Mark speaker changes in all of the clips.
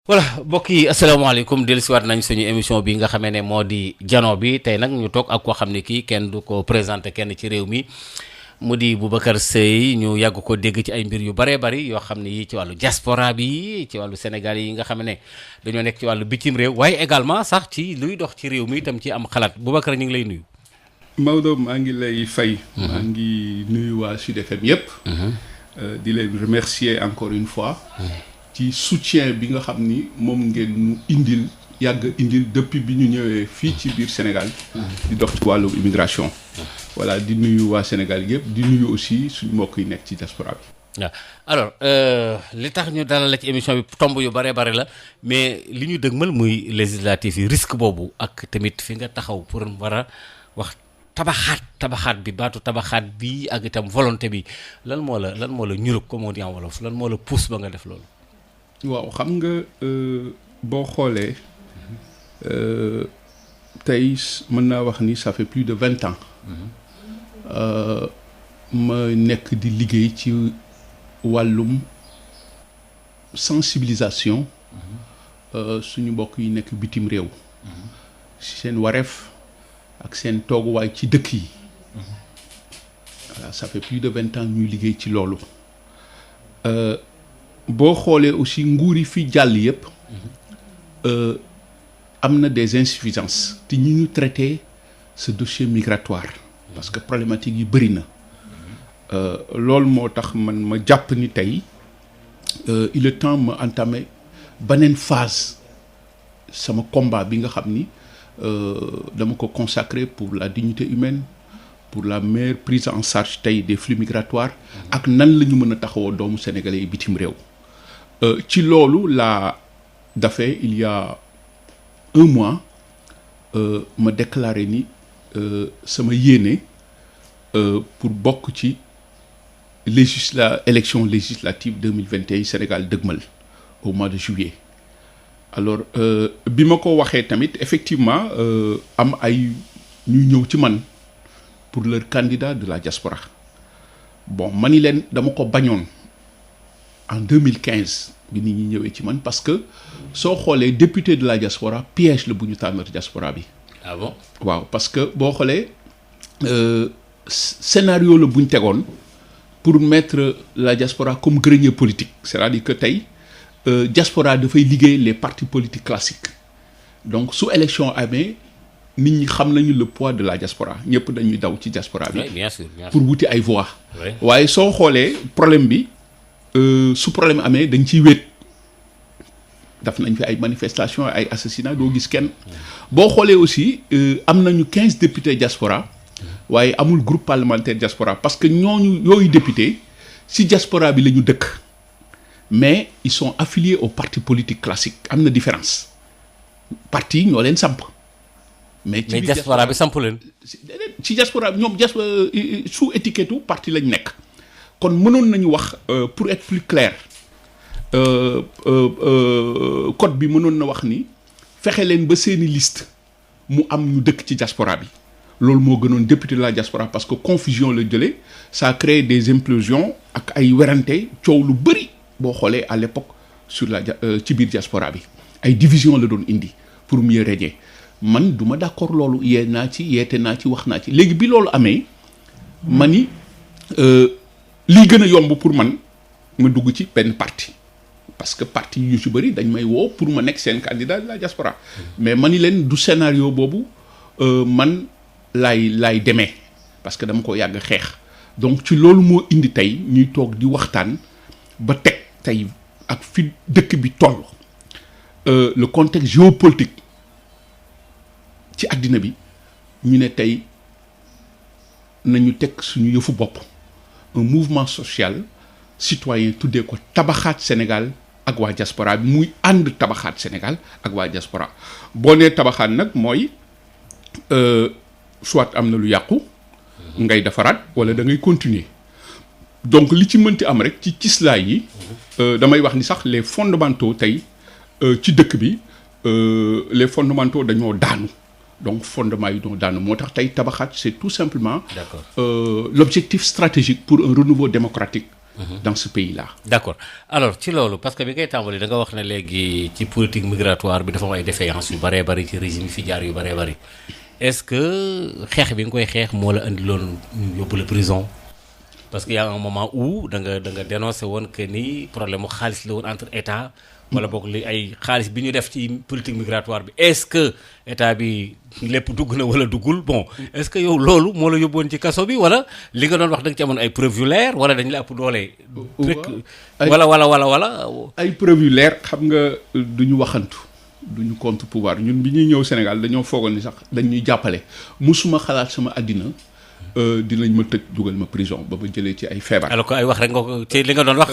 Speaker 1: voilà mbokk yi asalaamaaleykum dellusiwaat nañ suñu émission bi nga xamee ne moo di jano bi tey nag ñu toog ak koo xam ne kii kenn du ko présenté kenn ci réew mi mu di Boubacar Seye ñu yàgg ko dégg ci ay mbir yu bëree bëri yoo xam ne yi ci wàllu diaspora bi ci wàllu Sénégal yi nga xam ne dañoo nekk ci wàllu bitim réew waaye également sax ci luy dox ci réew mi itam ci am xalaat Boubacar ñu ngi lay nuyu.
Speaker 2: Maodo maa ngi lay fay. maa ngi nuyu waa Sud FM yëpp. di leen remercier encore une fois. ci soutien bi nga xam ni moom ngeen ñu indil yàgg indil depuis bi ñu ñëwee fii ci biir Sénégal. di dox ci wàllu immigration. voilà di nuyu waa Sénégal yëpp di nuyu aussi suñu mbokk yi nekk ci diaspora bi.
Speaker 1: waaw alors li tax ñu dalal la ci émission bi tomb yu bare bare la mais li ñu dëgmal muy législatif yi risque boobu ak tamit fi nga taxaw pour war a wax tabaxaat bi baatu tabaxaat bi ak itam volonté bi lan moo la ñurug comme on dit en wolof lan moo la pousse ba nga def loolu.
Speaker 2: waaw xam nga boo xoolee tey mën naa wax ni ça fait plus de 20 ans ma nekk di liggéey ci wàllum sensibilisation suñu mbokk yi nekk bitim réew seen wareef ak seen tooguwaay ci dëkk yi voilà ça fait plus de 20 ans ñuy liggéey ci loolu boo xoolee aussi nguur yi fi jàll yëpp am na des insuffisances te ñi ñu traité ce dossier migratoire parce que problématique yi bëri na loolu moo tax man ma jàpp ni tey il est temps ma entamer beneen phase sama combat bi nga xam ni dama ko consacrer pour la dignité humaine pour la meilleure prise en charge tey des flux migratoires ak nan la ñu mën a taxawoo doomu sénégalais yi bitim réew ci loolu laa dafay il y a un mois ma déclaré ni sama yéene pour bokk ci élection législative 2021 Sénégal dëgmal au mois de juillet alors bi ma ko waxee tamit effectivement am ay ñuy ñëw ci man pour leur candidat de la diaspora bon ma ni leen dama ko bañoon en 2015 bi nit ñi ñëwee ci man parce que soo xoolee député de la diaspora piège la bu ñu tànnat diaspora bi.
Speaker 1: ah bon
Speaker 2: waaw parce que boo xoolee scénario la bu ñu tegoon pour mettre la diaspora comme grenier politique c'est-à-dire que tey diaspora dafay liggéey les partis politiques classiques donc su élection amee nit ñi xam nañu le poids de la diaspora ñëpp dañuy daw ci diaspora bi.
Speaker 1: oui, bien sûr.
Speaker 2: pour wuti ay voix.
Speaker 1: Oui.
Speaker 2: waaye soo xoolee problème bi. su problème amee dañ ciy wéet daf nañ fi ay manifestations ay assassinats doo gis kenn boo xoolee aussi am nañu 15 députés diaspora waaye amul groupe parlementaire diaspora parce que ñooñu yooyu député si diaspora bi la ñu dëkk mais ils sont affiliés aux partis politiques classiques am na différence parti ñoo leen samp.
Speaker 1: mais diaspora bi samp leen.
Speaker 2: ci diaspora bi ñoom sous étiquette parti lañ nekk. kon mënoon nañu wax pour être plus clair code bi mënoon na wax ni fexe leen ba seeni liste mu am ñu dëkk ci diaspora bi loolu moo gënoon député de la diaspora parce que confusion la jëlee ça crée des implosions ak ay werante coow lu bëri boo xoolee à l'époque sur la ci biir diaspora bi ay division la doon indi pour mieux régner man du ma d'accord loolu yeete naa ci wax naa ci léegi bi loolu amee ma ni lii gën a yomb pour man ma dugg ci benn parti parce que parti yu ci bëri dañ may woo pour ma nekk seen candidat de la diaspora mais ma ni leen du scénario boobu man laay demee parce que dama ko yàgg xeex donc ci loolu moo indi tey ñuy toog di waxtaan ba teg tey ak fi dëkk bi toll le contexte géopolitique ci àddina bi ñu ne tey nañu teg suñu yëfu bopp un mouvement social citoyen tuddee ko tabaxaat Sénégal ak waa diaspora bi muy ànd tabaxaat Sénégal ak waa diaspora boo nee tabaxaat nag mooy soit am na lu yàqu ngay defaraat wala da ngay continuer donc li ci mënti am rek ci cislaay yi damay wax ni sax les fondamentaux tey ci dëkk bi les fondamentaux dañoo daanu donc fondement yi doon daanu moo tax tey tabaxaat c'est tout simplement
Speaker 1: D'accord.
Speaker 2: L'objectif stratégique pour un renouveau démocratique dans ce pays-là.
Speaker 1: D'accord alors ci loolu parce que bi ngay tàmbali da nga wax ne léegi ci politique migratoire bi dafa am ay défaillances yu bëree bëri ci régime yi fi jaar yu bëree bëri est-ce que xeex bi nga koy xeex moo la andi loon yóbbu la prison parce que y a un moment où da nga dénoncé woon que ni problème mu xaalis la woon entre état wala boog li ay xaalis bi ñu def ci politique migratoire bi est-ce que état bi lépp dugg na wala duggul bon est-ce que yow loolu moo la yóbboon ci kaso bi wala li nga doon wax da nga ci amoon ay preuves yu leer wala dañ la ëpp doole. wala.
Speaker 2: ay preuves yu leer xam nga du ñu waxantu du ñu contre pouvoir ñun bi ñuy ñëw Sénégal dañoo foogoon ni sax dañ ñuy jàppale musuma xalaat sama àddina dinañ ma tëj dugal ma prison ba ba jëlee ci ay feebar.
Speaker 1: alors que ay wax rek nga ko ci li nga doon wax.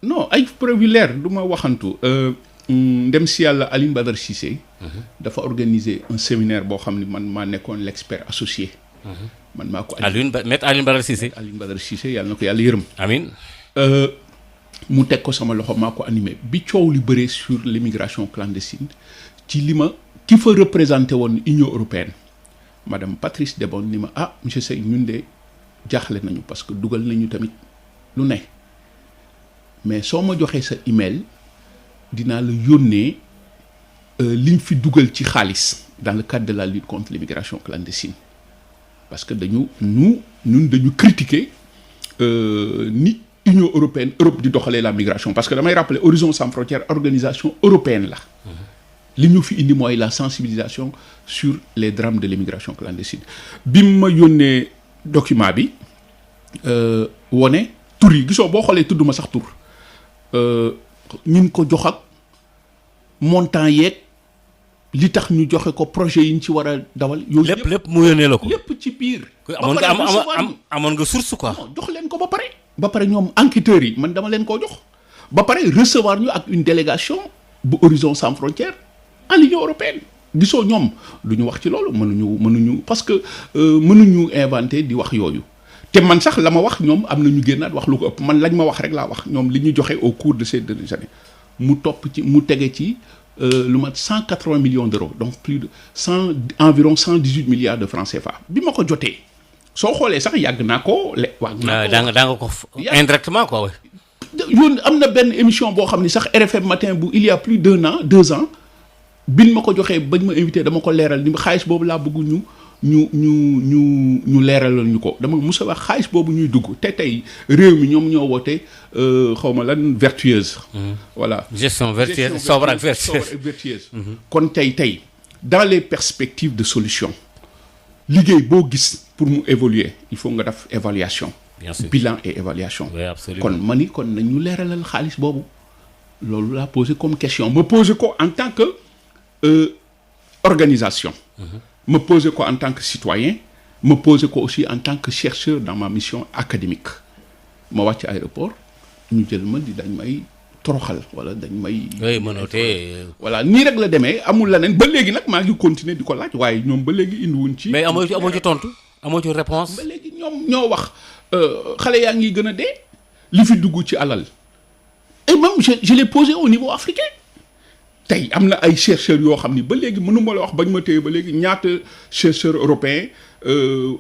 Speaker 2: non ay preuve yu leer du ma waxantu ndem si yàlla Alioune Badara Cissé dafa organiser un séminaire boo xam ne man maa nekkoon l'expert associé man maa ko
Speaker 1: Maître Alioune Badara Cissé
Speaker 2: yàlla na ko yàlla yërëm
Speaker 1: amiin
Speaker 2: mu teg ko sama loxo maa ko animé bi coow li bëree sur l'immigration clandestine ci li ma ki fa représenté woon Union européenne madame Patrice Debon ni ma monsieur Seye ñun de jaaxle nañu parce que dugal nañu tamit lu ne mais soo ma joxee sa email dinaa la yónnee liñ fi dugal ci xaalis dans le cadre de la lutte contre l'immigration clandestine parce que ñun dañu critiquer ni Union européenne Europe di doxalee la migration parce que damay rappeler Horizon sans frontières organisation européenne la li ñu fi indi mooy la sensibilisation sur les drames de l'immigration clandestine bi ma yónnee document bi wone tur yi gisoo boo xoolee tudduma sax tur ñun ko jox ak montant yeeg li tax ñu joxe ko projet yi ñu ci war a dawal. yooyu
Speaker 1: lépp mu yónnee la ko.
Speaker 2: lépp ci biir.
Speaker 1: amoon nga source quoi.
Speaker 2: non jox leen ko ba pare. ba pare ñoom enquêteurs yi man dama leen koo jox. ba pare recevoir ñu ak une délégation bu Horizon sans frontières en l'Union européenne. gisoo ñoom du ñu wax ci loolu mënuñu parce que mënuñu inventer di wax yooyu. te man sax la ma wax ñoom am na ñu génnaat wax lu ko ëpp man lañ ma wax rek laa wax ñoom li ñu joxe au cours de ces dernières années mu tege ci lu mat 180 millions d'euros donc plus de environ 118 milliards de francs CFA bi ma ko jotee soo xoolee sax yàgg naa ko
Speaker 1: daa nga ko indirectement quoi.
Speaker 2: yoon am na benn émission boo xam ni sax RFM matin bu il y a plus deux ans bin ma ko joxee bañ ma invité dama ko leeral ni xaalis boobu laa bëgg ñu leeralal ñu ko dama musa wax xaalis boobu ñuy dugg te tey réew mi ñoom ñoo woote xawma lan vertueuse. voilà
Speaker 1: gestion vertueuse sobre ak
Speaker 2: vertueuse. kon tey dans les perspectives de solution liggéey boo gis pour mu évoluer il faut nga def évaluation.
Speaker 1: bien sûr
Speaker 2: bilan et évaluation.
Speaker 1: oui absolument
Speaker 2: kon ma ni kon nañu leeralal xaalis boobu loolu laa posé comme question ma posé ko en tant que organisation. me poser ko en tant que citoyen me poser ko aussi en tant que chercheur dans ma mission académique ma wàcc aéroport ñu jël ma dañ may toroxal wala dañ may.
Speaker 1: oui mënatee.
Speaker 2: voilà nii rek la demee amul leneen ba léegi nag maa ngi continuer di ko laaj waaye ñoom ba léegi indiwuñ ci.
Speaker 1: mais amoo ci tontu amoo ci réponse.
Speaker 2: ba léegi ñoom ñoo wax xale yaa ngi gën a dee li fi dugg ci alal et même je l'ai posé au niveau africain. tey am na ay chercheurs yoo xam ni ba léegi mënuma la wax bañ ma téye ba léegi ñaata chercheurs européens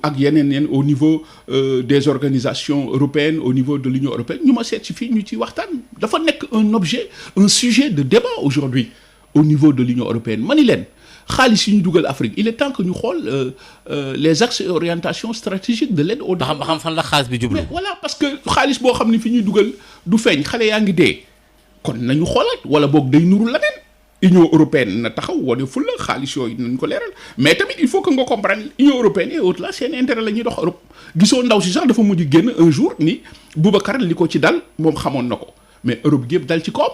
Speaker 2: ak yeneen au niveau des organisations européennes au niveau de l'Union européenne ñu ma seet si fii ñu ci waxtaan dafa nekk un sujet de débat aujourd'hui au niveau de l'Union européenne ma ni leen xaalis yi ñu dugal Afrique il est temps que ñu xool les axes et orientations stratégiques de l'aide au
Speaker 1: ba xam fan la xaalis bi jublu.
Speaker 2: mais voilà parce que xaalis boo xam ni fi ñuy dugal du feeñ xale yaa ngi dee kon nañu xoolaat wala boog day nuru leneen. Union européenne na taxaw wane ful la xaalis yooyu nañ ko leeral mais tamit il faut que nga comprendre Union européenne et autres là seen intérêt la ñuy dox Europe gisoo ndaw si sax dafa mujj génn un jour ni Boubacar li ko ci dal moom xamoon na ko mais Europe gi yëpp dal ci koom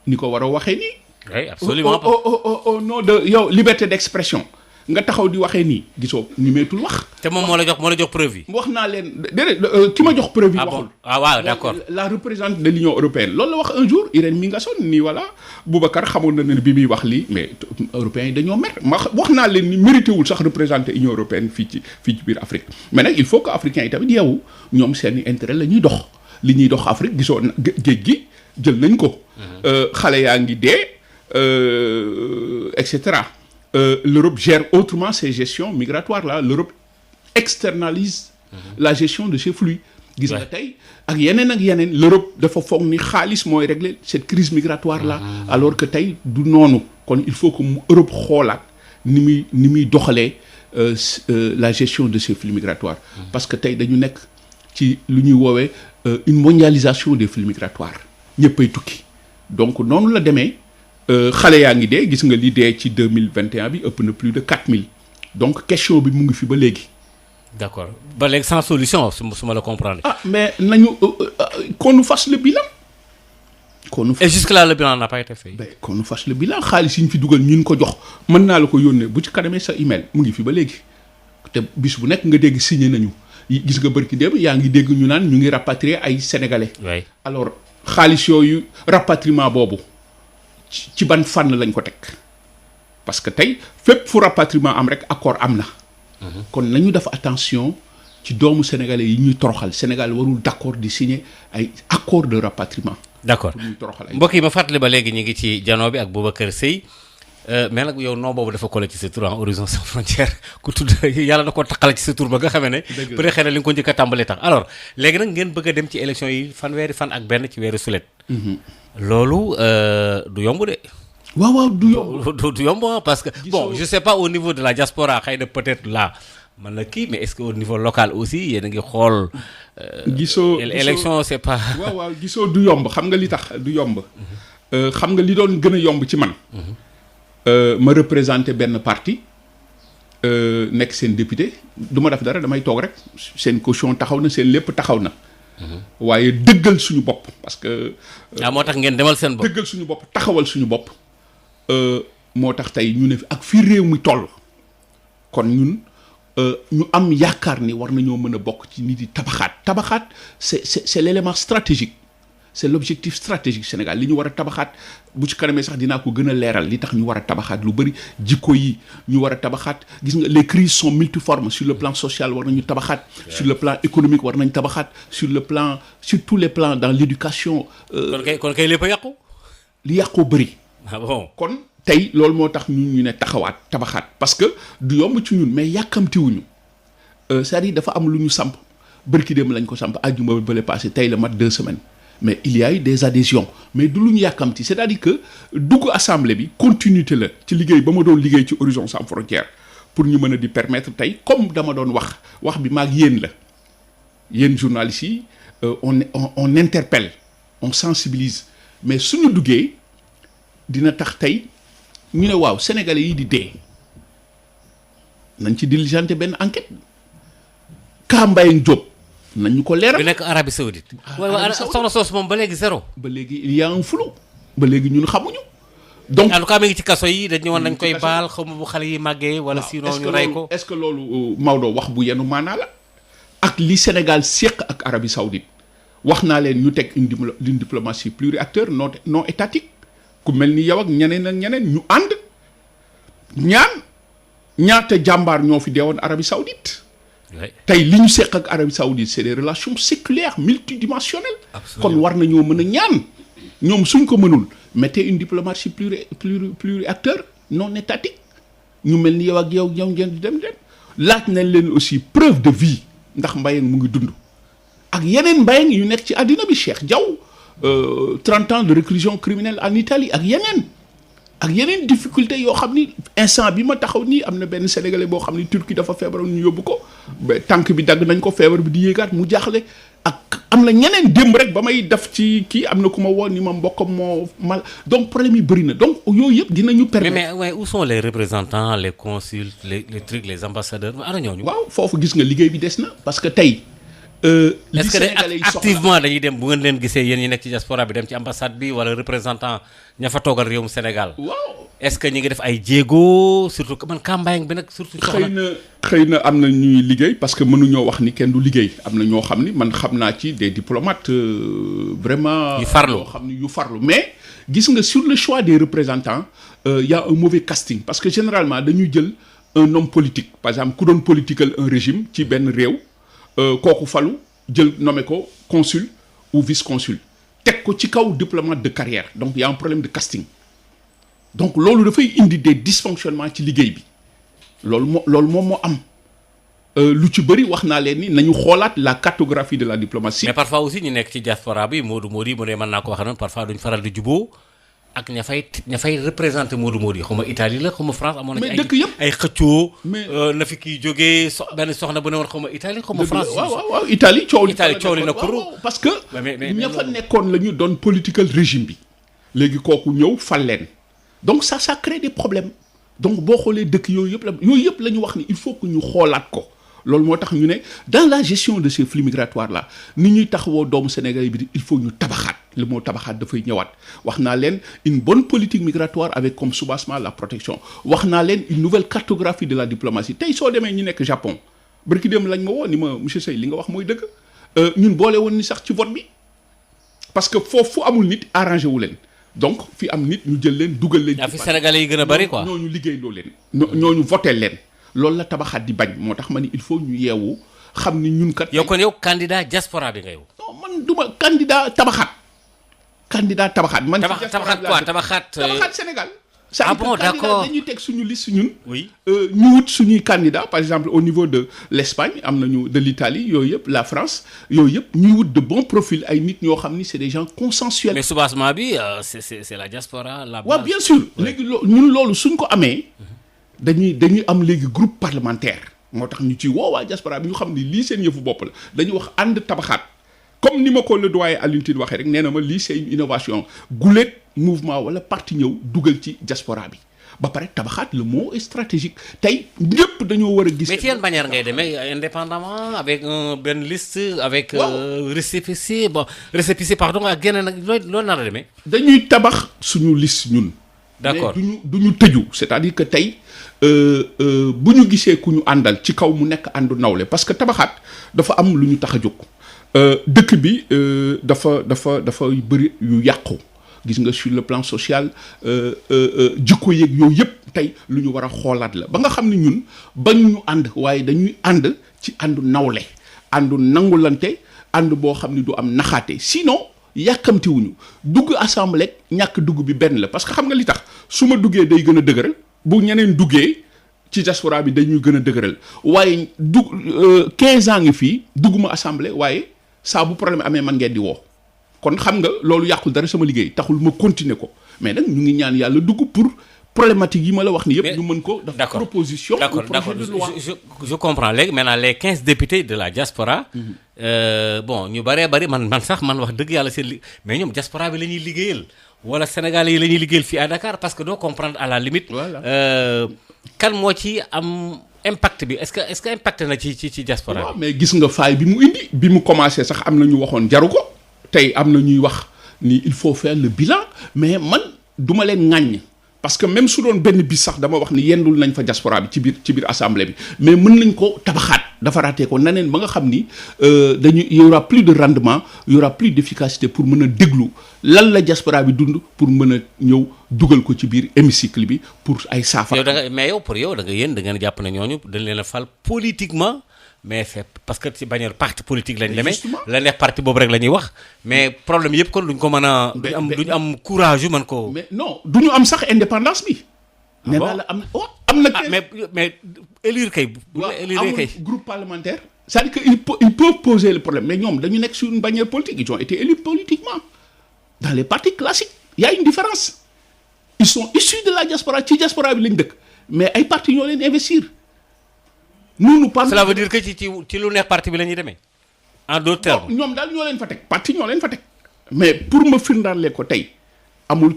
Speaker 2: ni ko war a waxee nii.
Speaker 1: oui absolument
Speaker 2: au nom de yow liberté d'expression nga taxaw di waxee nii gisoo ñu meetul wax.
Speaker 1: te moom moo la jox preuve yi.
Speaker 2: wax naa leen déedéet ki ma jox preuve yi. waxul
Speaker 1: waaw d'accord.
Speaker 2: la représentante de l'Union européenne loolu la wax un jour Irène Mingasson nii voilà Boubacar xamoon na ne bi muy wax lii mais européens yi dañoo mer ma wax naa leen ni mérité wul sax représenter Union européenne fii ci biir Afrique mais nag il faut que africains yi tamit yeewu ñoom seeni intérêt la ñuy dox li ñuy dox Afrique gisoo géej gi jël nañ ko. xale yaa ngi dee et cetera. L'Europe gère autrement ces gestions migratoires là l'Europe externalise la gestion de ces flux gis nga tey ak yeneen l'Europe dafa foog ni xaalis mooy régler cette crise migratoire là alors que tey du noonu kon il faut que mu Europe xoolaat ni muy doxalee la gestion de ces flux migratoires parce que tey dañu nekk ci lu ñuy woowee une mondialisation des flux migratoires ñëppay tukki donc noonu la demee xale yaa ngi dee gis nga li dee ci 2021 bi ëpp na plus de 4000 donc question bi mu ngi fi ba léegi.
Speaker 1: D'accord ba léegi sans solution su ma la comprendre.
Speaker 2: Ah mais nañu qu'on nous fasse le bilan.
Speaker 1: Et jusque-là le bilan n'a pas été fait.
Speaker 2: Ben qu'on nous fasse le bilan xaalis yi ñu fi dugal ñun ko jox mën naa la ko yónnee bu ci kanamee sa email mu ngi fi ba léegi te bis bu nekk nga dégg signé nañu gis nga bërki démb yaa ngi dégg ñu naan ñu ngi rapatrier ay sénégalais.
Speaker 1: Oui.
Speaker 2: Alors xaalis yooyu rapatriement boobu ci ban fànn lañ ko teg parce que tey fépp fu rapatriement am rek accord am na. kon nañu def attention ci doomu sénégalais yi ñuy toroxal Sénégal warul d'accord di signer ay accord de rapatriement.
Speaker 1: D'accord mbokk yi ma fàttali ba léegi ñu ngi ci janoo bi ak Boubacar Seye mais nag yow noo boobu dafa collé ci sa tur en Horizon Sans Frontières ku tudd yàlla na ko taqale ci sa tur ba nga xamee ne peut-être xëy na li nga ko njëkk a tàmbalee tax alors léegi nag ngeen bëgg a dem ci élection yi fanweeri fan ak benn ci weeru sulet loolu du yomb de.
Speaker 2: waaw du yomb
Speaker 1: du yomb parce que bon je sais pas au niveau de la diaspora xëy na peut-être là man na kii mais est-ce que au niveau local aussi yéen a ngi xool.
Speaker 2: gisoo
Speaker 1: élection c'est pas.
Speaker 2: waaw gisoo du yomb xam nga li tax du yomb. xam nga li doon gën a yomb ci man. ma représenté benn parti nekk seen député du ma def dara damay toog rek seen caution taxaw na seen lépp taxaw na. waaye dëggal suñu bopp parce que.
Speaker 1: moo tax ngeen demal seen bopp
Speaker 2: dëggal suñu bopp taxawal suñu bopp. moo tax tey ñu ne fi ak fii réew mi toll kon ñun ñu am yaakaar ni war nañoo mën a bokk ci nit yi tabaxaat c'est l'élément stratégique c'est l'objectif stratégique Sénégal li ñu war a tabaxaat bu ci kanamee sax dinaa ko gën a leeral li tax ñu war a tabaxaat lu bëri jikko yi ñu war a tabaxaat gis nga les crises sont multiformes sur le plan social war nañu tabaxaat sur le plan économique war nañ tabaxaat sur tous les plans dans l'éducation.
Speaker 1: kon kay lépp a yàqu.
Speaker 2: li yàqoo bëri.
Speaker 1: ah bon
Speaker 2: kon tey loolu moo tax ñu ne taxawaat tabaxaat parce que du yomb ci ñun mais yàkkamtiwuñu c'est-à-dire dafa am lu ñu samp bërki dem lañ ko samp àjjuma bële passé tey la mat 2 semaines mais il y a eu des adhésions mais du lu ñu yàkkamti c'est-à-dire que dugg assemblée bi continuité la ci liggéey ba ma doon liggéey ci Horizon Sans Frontières pour ñu mën a di permettre tey comme dama doon wax bi maag yéen la yéen journalistes yi on interpelle on sensibilise mais suñu duggee dina tax tey ñu ne waaw sénégalais yi di dee nañ ci diligenter benn enquête Ka Mbayang Diop nañu ko leeral.
Speaker 1: bi nekk Arabie Saoudite. waaw soxna soos moom ba léegi zéro.
Speaker 2: ba léegi il y a un flou ba léegi ñun xamuñu. donc
Speaker 1: en tout cas mi ngi ci kaso yi dañu woon nañ koy baal xaw ma bu xale yi màggee. wala sinon ñu rey ko
Speaker 2: est-ce que loolu Maodo wax bu yenu maanaa la. ak li Sénégal séq ak Arabie Saoudite wax naa leen ñu teg une diplomatie pluriacteur non étatique. ku mel ni yow ak ñeneen ñu ànd ñaata jàmbaar ñoo fi deewoon Arabie Saoudite tey li ñu seq ak Arabie Saoudite c'est des relations séculaires multidimensionnelles. kon war nañoo mën a ñaan ñoom suñ ko mënul mettez une diplomatie pluriacteur non étatique ñu mel ni yow ak yow ngeen di dem laaj nañ leen aussi preuve de vie ndax Mbayang mu ngi dund ak yeneen Mbayang yu nekk ci àddina bi Cheikh Diaw 30 ans de réclusion criminelle en Italie ak yeneen difficulté yoo xam ni instant bi ma taxaw nii am na benn sénégalais boo xam ni Turquie dafa feebaroon ñu yóbbu ko ba tànk bi dagg nañ ko feebar bi di yéegaat mu jaaxle ak am na ñeneen démb rek ba may def ci kii am na ku ma woo ni ma mbokkam moo mal donc problème yi bëri na donc yooyu yëpp dinañu permettre.
Speaker 1: mais où sont les représentants les consuls les trucs les ambassadeurs ana ñooñu.
Speaker 2: waaw foofu gis nga liggéey bi des na parce que tey.
Speaker 1: est-ce que activement dañuy dem bu ngeen leen gisee yéen ñi nekk ci diaspora bi dem ci ambassade bi wala représentant ña fa toogal réewum Sénégal.
Speaker 2: waaw
Speaker 1: est-ce que ñi ngi def ay jéego surtout que man Ka Mbayang bi nag surtout.
Speaker 2: xëy na am na ñuy liggéey parce que mënuñoo wax ni kenn du liggéey am na ñoo xam ni man xam naa ci des diplomates vraiment.
Speaker 1: yu farlu
Speaker 2: yoo xam ni yu farlu mais gis nga sur le choix des représentants y a un mauvais casting parce que généralement dañuy jël un homme politique par exemple ku doon politiqual un régime ci benn réew. kooku falu jël nommé ko consul ou vice-consul teg ko ci kaw diplomate de carrière donc y a un problème de casting donc loolu dafay indi des dysfonctionnements ci liggéey bi loolu moom moo am lu ci bëri wax naa leen ni nañu xoolaat la cartographie de la diplomatie.
Speaker 1: mais parfois aussi ñu nekk ci diaspora bi Modou yi mu ne mën naa ko wax noonu parfois duñ faral di juboo ak ña fay représenté Modou yi xaw ma Italie la xaw ma France amoon na ci
Speaker 2: mais dëkk yëpp
Speaker 1: ay xëccoo.
Speaker 2: mais
Speaker 1: na fi kii jógee benn soxna bu ne woon xaw ma Italie xaw ma France.
Speaker 2: waaw Italie coow li
Speaker 1: na kur
Speaker 2: parce que ña fa nekkoon la ñu doon political régime bi léegi kooku ñëw fal leen donc ça crée des problèmes donc boo xoolee dëkk yooyu yëpp la ñu wax ni il faut que ñu xoolaat ko loolu moo tax ñu ne dans la gestion de ces flux migratoires là ni ñuy taxawoo doomu Sénégal bi il faut ñu tabaxaat le mot tabaxaat dafay ñëwaat wax naa leen une bonne politique migratoire avec comme soubassement la protection wax naa leen une nouvelle cartographie de la diplomatie tey soo demee ñu nekk Japon barki dem lañ ma woo ni ma monsieur Seye li nga wax mooy dëgg ñun boole woon ni sax ci vote bi parce que foofu amul nit arrangé wu leen donc fi am nit ñu jël leen dugal leen.
Speaker 1: fi Sénégalais yi gën a bari quoi
Speaker 2: ñooñu liggéeyloo leen. ñooñu voté leen. loolu la tabaxaat di bañ moo tax ma ni il faut ñu yeewu xam ni ñun kat.
Speaker 1: yow kon yow candidat diaspora bi nga yow.
Speaker 2: non man du ma candidat tabaxaat. man
Speaker 1: tabaxaat quoi tabaxaat
Speaker 2: Sénégal.
Speaker 1: ah bon d'accord
Speaker 2: dañuy teg suñu liste ñun.
Speaker 1: oui
Speaker 2: ñu wut suñuy candidat par exemple au niveau de l'Espagne am nañu de l'Italie yooyu yëpp la France yooyu yëpp ñuy wut de bons profils ay nit ñoo xam ni c'est des gens consensuels.
Speaker 1: mais soubassement bi c'est la diaspora la base.
Speaker 2: waaw bien sûr léegi ñun loolu suñ ko amee. dañuy am léegi groupe parlementaire moo tax ñu ci woowaa diaspora bi ñu xam ni lii seen yëfu bopp la dañuy wax ànd tabaxaat comme ni ma ko le doyen Alioune Tine waxee rek nee na ma lii c'est une innovation guléet mouvement wala parti ñëw dugal ci diaspora bi ba pare tabaxaat le mot est stratégique tey ñëpp dañoo war a gis.
Speaker 1: mais ci yan manière ngay demee indépendamment avec benn liste avec. récépissé pardon ak geneen ak loolu nar a demee.
Speaker 2: dañuy tabax suñu liste ñun.
Speaker 1: d'accord
Speaker 2: mais duñu tëju c'est-à-dire que tey bu ñu gisee ku ñu àndal ci kaw mu nekk àndu nawle parce que tabaxaat dafa am lu ñu tax a jóg dëkk bi dafa bëri yu yàqu gis nga sur le plan social jikko yeeg yooyu yëpp tey lu ñu war a xoolaat la ba nga xam ne ñun bañ ñu ànd waaye dañuy ànd ci àndu nawle àndu nangulante ànd boo xam ne du am naxaate sinon yàkkamtiwuñu dugg assemblée ñàkk dugg bi benn la parce que xam nga li tax su ma duggee day gën a dëgëral bu ñeneen duggee ci diaspora bi dañuy gën a dëgëral waaye 15 ans ngi fii dugguma assemblée waaye saa bu problème amee man ngeen di woo kon xam nga loolu yàqul dara sama liggéey taxul ma continuer ko mais nag ñu ngi ñaan yàlla dugg pour problématique yi ma la wax ni yëpp ñu mën ko def proposition
Speaker 1: d'accord
Speaker 2: projet de loi.
Speaker 1: je comprends léegi maintenant les 15 députés de la diaspora bon ñu bëree bëri man wax dëgg yàlla seen mais ñoom diaspora bi la ñuy liggéeyal wala Sénégalais yi la ñuy liggéeyal fii à Dakar parce que doo comprendre à la limite kan moo ci am impact bi est-ce que impact na ci diaspora bi.
Speaker 2: waaw mais gis nga faay bi mu indi bi mu commencé sax am na ñu waxoon jaru ko tey am na ñuy wax ni il faut faire le bilan mais man duma leen ŋàññ parce que même su doon benn bis sax dama wax ni yendul nañ fa diaspora bi ci biir assemblée bi mais mën nañ ko tabaxaat defaraatee ko naneen ba nga xam ni y aura plus de rendement y aura plus d'efficacité pour mën a déglu lan la diaspora bi dund pour mën a ñëw dugal ko ci biir hémicycle bi pour ay saafara.
Speaker 1: yow da ngeen jàpp ne ñooñu dañ leen a fal politiquement. mais c'est parce que ci bañoor parti politique lañ demee la neex parti boobu rek la ñuy wax mais problème yëpp kon duñ ko mën a duñ am courage yu mën ko
Speaker 2: mais non duñu am sax indépendance bi nee naa la am na
Speaker 1: mais élire kay élire kay
Speaker 2: groupe parlementaire c'est-à-dire que ils peuvent poser le problème mais ñoom dañu nekk sur une bannière politique ils ont été élus politiquement dans les partis classiques il y a une différence ils sont issus de la diaspora ci diaspora bi lañ dëkk mais ay partis ñoo leen investir.
Speaker 1: Cela veut dire que ci lu neex parti bi la ñuy demee en d'autres termes.
Speaker 2: ñoom daal ñoo leen fa teg parti ñoo leen fa teg mais pour ma firndaale ko tey amul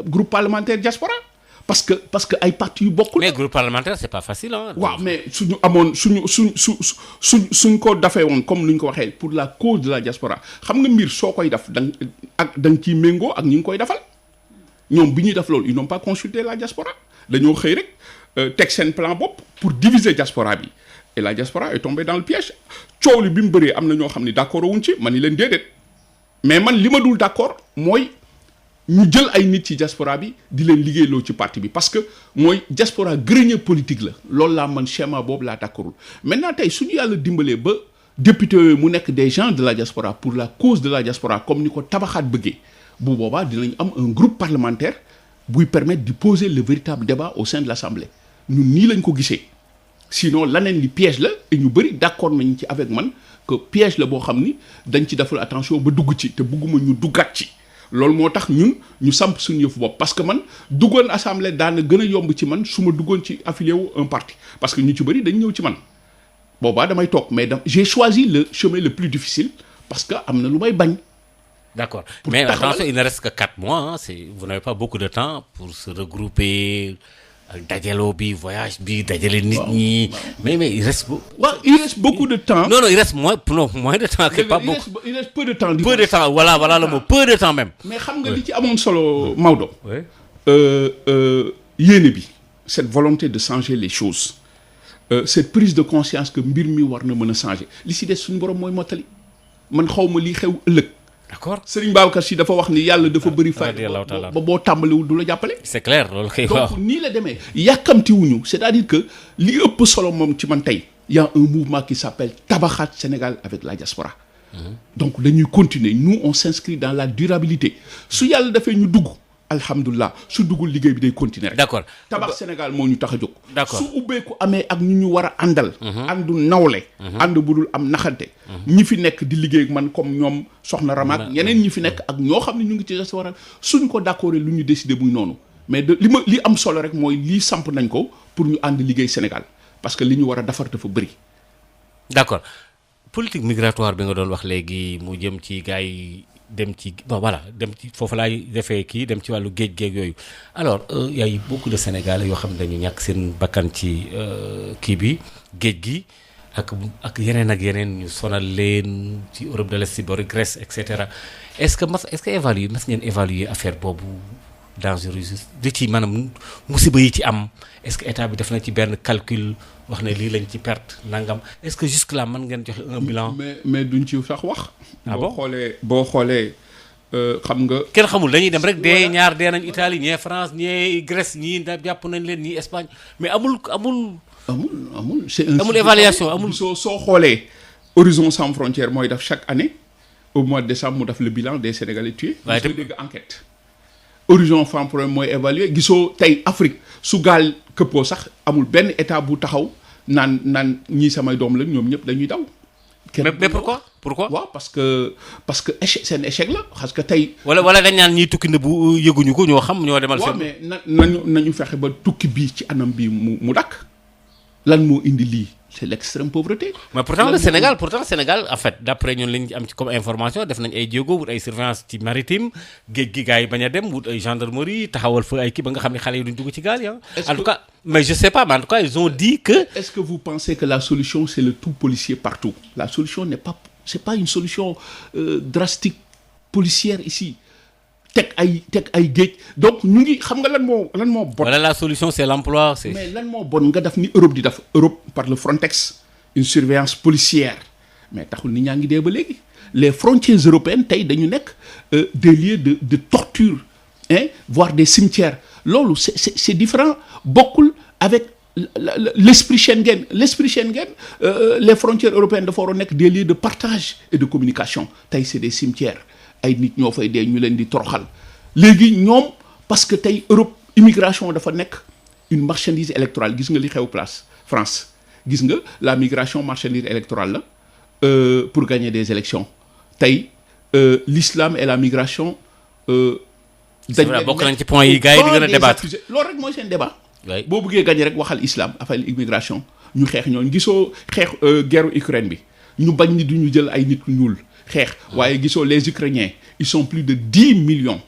Speaker 2: groupe parlementaire diaspora parce que ay parti yu bokkul.
Speaker 1: mais groupe parlementaire c'est pas facile hein.
Speaker 2: waaw mais suñu amoon suñ ko dafee woon comme ni ñu ko waxee pour la cause de la diaspora xam nga mbir soo koy def da nga ciy méngoo ak ñi ngi koy defal ñoom bi ñuy def loolu ils n'ont pas consulté la diaspora dañoo xëy rek. teg seen plan bopp pour diviser diaspora bi et la diaspora est tombée dans le piège coow li bi mu bëree am na ñoo xam ni d'accord wuñ ci man ni leen déedéet mais man li ma dul d'accord mooy ñu jël ay nit ci diaspora bi di leen liggéeyloo ci parti bi parce que mooy diaspora grenier politique la loolu laa man schéma boobu laa d'accordul maintenant tey suñu yàlla dimbalee ba député yooyu mu nekk des gens de la diaspora pour la cause de la diaspora comme ni ko tabaxaat bëggee bu boobaa dinañ am un groupe parlementaire buy permettre de poser le véritable débat au sein de l'Assemblée ñun nii lañ ko gisee sinon laneen li piège la et ñu bëri d'accord nañ ci avec man que piège la boo xam ni dañ ci deful attention ba dugg ci te bugguma ñu duggaat ci loolu moo tax ñun ñu samp suñu yëfu bopp parce que man duggoon assemblée daana gën a yomb ci man su ma duggoon ci affilié wu un parti parce que ñu ci bëri dañ ñëw ci man boobaa damay toog mais j'ai choisi le chemin le plus difficile parce que am na lu may bañ.
Speaker 1: D'accord. Mais attention, il ne reste que 4 mois. Hein. Vous n'avez pas beaucoup de temps pour se regrouper, dajaloo bi, voyage bi, dajale nit ñi. Mais il reste
Speaker 2: beaucoup de temps.
Speaker 1: Non, il reste moins de temps que pas beaucoup.
Speaker 2: Il reste peu de temps.
Speaker 1: Peu de temps, voilà le mot. Peu de temps même.
Speaker 2: Mais xam nga li ci amoon solo Maodo.
Speaker 1: Oui.
Speaker 2: Yéene bi, cette volonté de changer les choses. Cette prise de conscience que mbir mi war na mën a changer. Li ci des suñu borom mooy mottali. Man xawma li xew ëllëg.
Speaker 1: D'accord.
Speaker 2: Serigne Babacar Sy dafa wax ni yàlla dafa bëri fay ba boo tàmbaliwul du la jàppale.
Speaker 1: C'est clair loolu kay wax.
Speaker 2: donc nii la demee yàkkamtiwuñu c'est-à-dire que li ëpp solo moom ci man tey y a un mouvement qui s'appelle Tabaxaat Sénégal avec la diaspora. donc dañuy continuer nous on s'inscrit dans la durabilité su yàlla dafay ñu dugg alhamdulilah su duggul liggéey bi day continuer rek.
Speaker 1: D'accord.
Speaker 2: tabax Sénégal moo ñu tax a jóg.
Speaker 1: D'accord.
Speaker 2: su ubbeeku amee ak ñu war a àndal. àndu nawle. ànd bu dul am naxante. ñi fi nekk di liggéey ak man comme ñoom Soxna Ramaak ñeneen ñi fi nekk ak ñoo xam ne ñu ngi ci restaurant suñ ko d'accord lu ñu décider muy noonu mais li am solo rek mooy lii samp nañ ko pour ñu ànd liggéey Sénégal parce que li ñu war a defar dafa bëri.
Speaker 1: D'accord. Politique migratoire bi nga doon wax léegi mu jëm ci gars yi dem ci dem ci foofu laay defee kii dem ci wàllu géej yooyu alors y a beaucoup de Sénégalais yoo xam ne dañu ñàkk seen bakkan ci kii bi géej gi ak yeneen ñu sonal leen ci Europe de l'Est ci bori Grèce et cetera est-ce que mas ngeen évaluer affaire boobu dangereuse di ci maanaam musiba yi ci am est-ce que état bi def na ci benn calcul wax ne lii lañ ci perte nangam est-ce que jusque là mën ngeen joxe un bilan.
Speaker 2: mais duñ ci sax wax.
Speaker 1: bon
Speaker 2: boo xoolee xam nga.
Speaker 1: kenn xamul dañuy dem rek dee ñaar dee nañ Italie ñee France ñee Grèce ñii jàpp nañ leen ñii Espagne mais amul.
Speaker 2: c'est un
Speaker 1: amul évaluation amul.
Speaker 2: soo xoolee Horizon Sans Frontières mooy def chaque année au mois de décembre mu def le bilan des Sénégalais tués. waaye itam dégg enquête. Horizon Sans Frontières mooy évaluer gisoo tey Afrique su gaal këppoo sax amul benn état bu taxaw naan ñii samay doom lañ ñoom ñëpp dañuy daw.
Speaker 1: mais pourquoi.
Speaker 2: waaw parce que échec seen échec la parce que tey.
Speaker 1: wala dañ naan ñiy tukki ne bu yëguñu ko ñoo xam ñoo demal.
Speaker 2: waaw mais nañu fexe ba tukki bii ci anam bii mu dakk lan moo indi lii c'est l'extrême pauvreté.
Speaker 1: mais pourtant le Sénégal en fait d'après ñun li ñu am ci comme information def nañ ay jéego wut ay surveillance ci maritime géej gi gars yi bañ a dem wut ay gendarmerie taxawal fa ay kii ba nga xam ne xale yi duñ dugg ci gaal yi en tout cas mais je sais pas mais en tout cas ils ont dit que.
Speaker 2: est-ce que vous pensez que la solution c'est le tout policier partout la solution c'est pas une solution drastique policière ici. teg ay géej donc ñu ngi xam nga lan moo bon.
Speaker 1: voilà la solution c'est l'emploi
Speaker 2: mais lan moo bon nga def ni Europe di def Europe par le Frontex une surveillance policière mais taxul nit ñaa ngi dee ba léegi les frontières européennes tey dañu nekk des lieux de torture voire des cimetières loolu c'est différent bokkul avec l'esprit Schengen les frontières européennes dafa war a nekk des lieux de partage et de communication tey c'est des cimetières. ay nit ñoo fay dee ñu leen di toroxal léegi ñoom parce que tey Europe immigration dafa nekk une marchandise électorale gis nga li xew France gis nga la migration marchandise électorale la pour gagner des élections tey l'islam et la migration.
Speaker 1: dañ bokk nañ ci point yi gars yi di gën a débattre
Speaker 2: loolu rek mooy seen débat. boo bëggee gagner rek waxal islam affaire immigration ñu xeex ñooñu gisoo xeex guerre Ukraine bi ñu bañ ni duñu jël ay nit ñuul. xeex waaye gisoo les Ukrainiens ils sont plus de 10 millions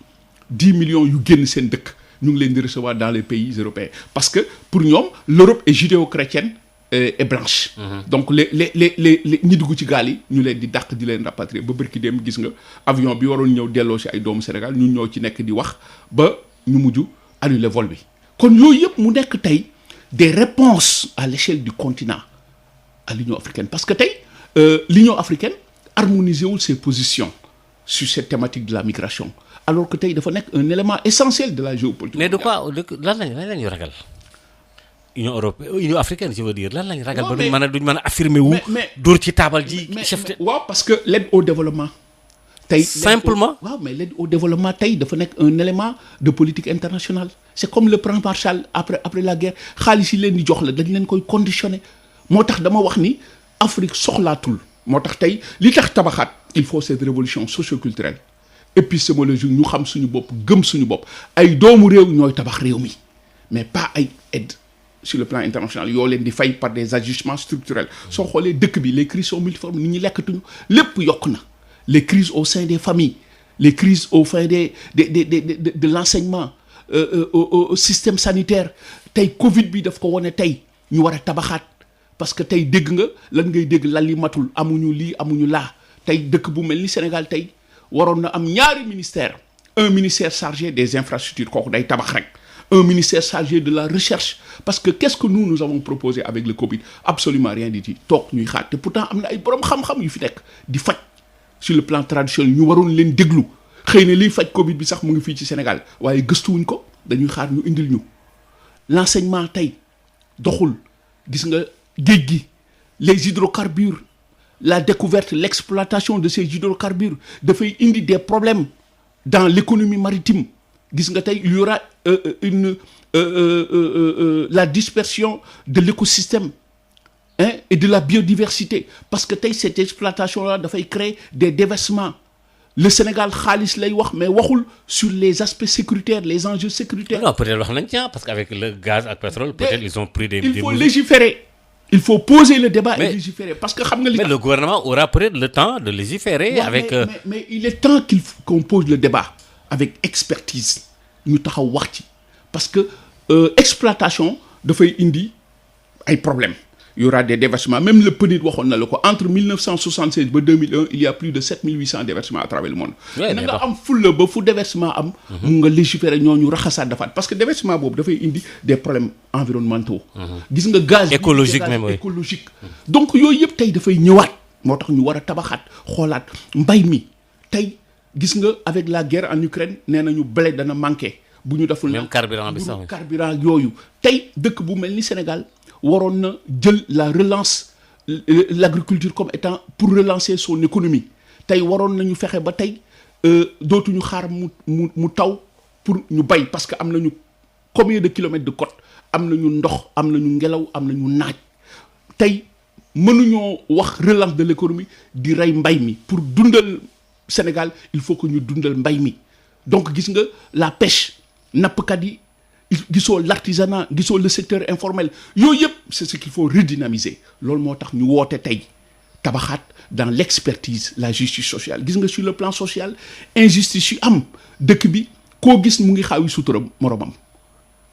Speaker 2: yu génn seen dëkk ñu ngi leen di recevoir dans les pays européens parce que pour ñoom l'Europe est judéo-chrétienne et blanche. donc les ñi dugg ci gaal yi ñu leen di dàq di leen rapatrier ba bërki dem gis nga avion bi waroon ñëw delloo si ay doomu Sénégal ñun ñoo ci nekk di wax ba ñu mujj annuler vol bi kon yooyu yëpp mu nekk tey des réponses à l'échelle du continent à l'Union africaine parce que tey l'Union africaine harmoniser wul ses positions sur cette thématique de la migration alors que tey dafa nekk un élément essentiel de la géopolitique.
Speaker 1: mais de quoi lan lañu ragal Union européenne Union africaine je veux dire lan lañu ragal. ba duñ mën a affirmer wu. dóor ci taabal ji. chef
Speaker 2: waaw parce que l'aide au développement tey
Speaker 1: simplement
Speaker 2: waaw mais l'aide au développement tey dafa nekk un élément de politique internationale c'est comme le plan Marshall après la guerre xaalis yi leen di jox la dañ leen koy conditionné moo tax dama wax ni Afrique soxlaatul moo tax tey li tax tabaxaat il faut cette révolution socio-culturelle épistémologique ñu xam suñu bopp gëm suñu bopp ay doomu réew ñooy tabax réew mi mais pas ay aide sur le plan international yoo leen di fay par des ajustements structurels soo xoolee dëkk bi les crises sont multiformes nit ñi lekkatuñu lépp yokk na les crises au sein des familles les crises au sein de l'enseignement au système sanitaire tey Covid bi daf ko wone tey ñu war a tabaxaat parce que tey dégg nga lan ngay dégg lal yi matul amuñu lii amuñu laa tey dëkk bu mel ni Sénégal tey waroon na am ñaari ministère un ministère chargé des infrastructures kooku day tabax rek un ministère chargé de la recherche parce que qu'est-ce que nous avons proposé avec le Covid absolument rien du tout toog ñuy xaar te pourtant am na ay borom xam-xam yu fi nekk di faj sur le plan traditionnel ñu waroon leen déglu xëy na liy faj Covid bi sax mu ngi fii ci Sénégal waaye gëstuwuñ ko dañuy xaar ñu indil ñu l'enseignement tey doxul gis nga géej gi les hydrocarbures la découverte l'exploitation de ces hydrocarbures dafay indi des problèmes dans l'économie maritime gis nga tey il y aura la dispersion de l'écosystème et de la biodiversité parce que tey cette exploitation là dafay créer des déversements le Sénégal xaalis lay wax mais waxul sur les aspects sécuritaires les enjeux sécuritaires.
Speaker 1: non peut-être wax nañ ci parce qu'avec le gaz ak pétrole peut-être ils ont pris des
Speaker 2: il faut légiférer il faut poser le débat et légiférer parce que xam nga li
Speaker 1: mais le gouvernement aura peut-être le temps de légiférer
Speaker 2: ouais,
Speaker 1: avec
Speaker 2: mais il est temps qu'on pose le débat avec expertise ñu taxaw wax ci parce que exploitation dafay indi ay problèmes il y aura des déversements même le PNUD waxoon na la ko entre 1976 ba 2001 il y a plus de 7800 déversements à travers le monde na nga am fulla ba fu déversement am mu nga légiférer ñooñu raxasaat dafaat parce que déversement boobu dafay indi des problèmes environnementaux gis nga gaz
Speaker 1: écologique même
Speaker 2: écologique donc yooyu yëpp tey dafay ñëwaat moo tax ñu war a tabaxaat xoolaat mbay mi tey gis nga avec la guerre en Ukraine nee nañu blé dana manqué bu ñu deful
Speaker 1: même carburant bi sax
Speaker 2: carburant yooyu tey dëkk bu mel ni Sénégal waroon na jël la relance l'agriculture comme étant pour relancer son économie tey waroon nañu fexe ba tey dootuñu xaar mu taw pour ñu bay parce que am nañu combien de kilomètres de côte am nañu ndox am nañu ngelaw am nañu naaj tey mënuñoo wax relance de l'économie di rey mbay mi pour dundal Sénégal il faut que ñu dundal mbay mi donc gis nga la pêche nappkat yi gisoo l'artisanat gisoo le secteur informel yooyu yëpp c'est ce qu'il faut redynamiser loolu moo tax ñu woote tey tabaxaat dans l'expertise la justice sociale gis nga sur le plan social injustice yu am dëkk bi koo gis mu ngi xaawi sutura moromam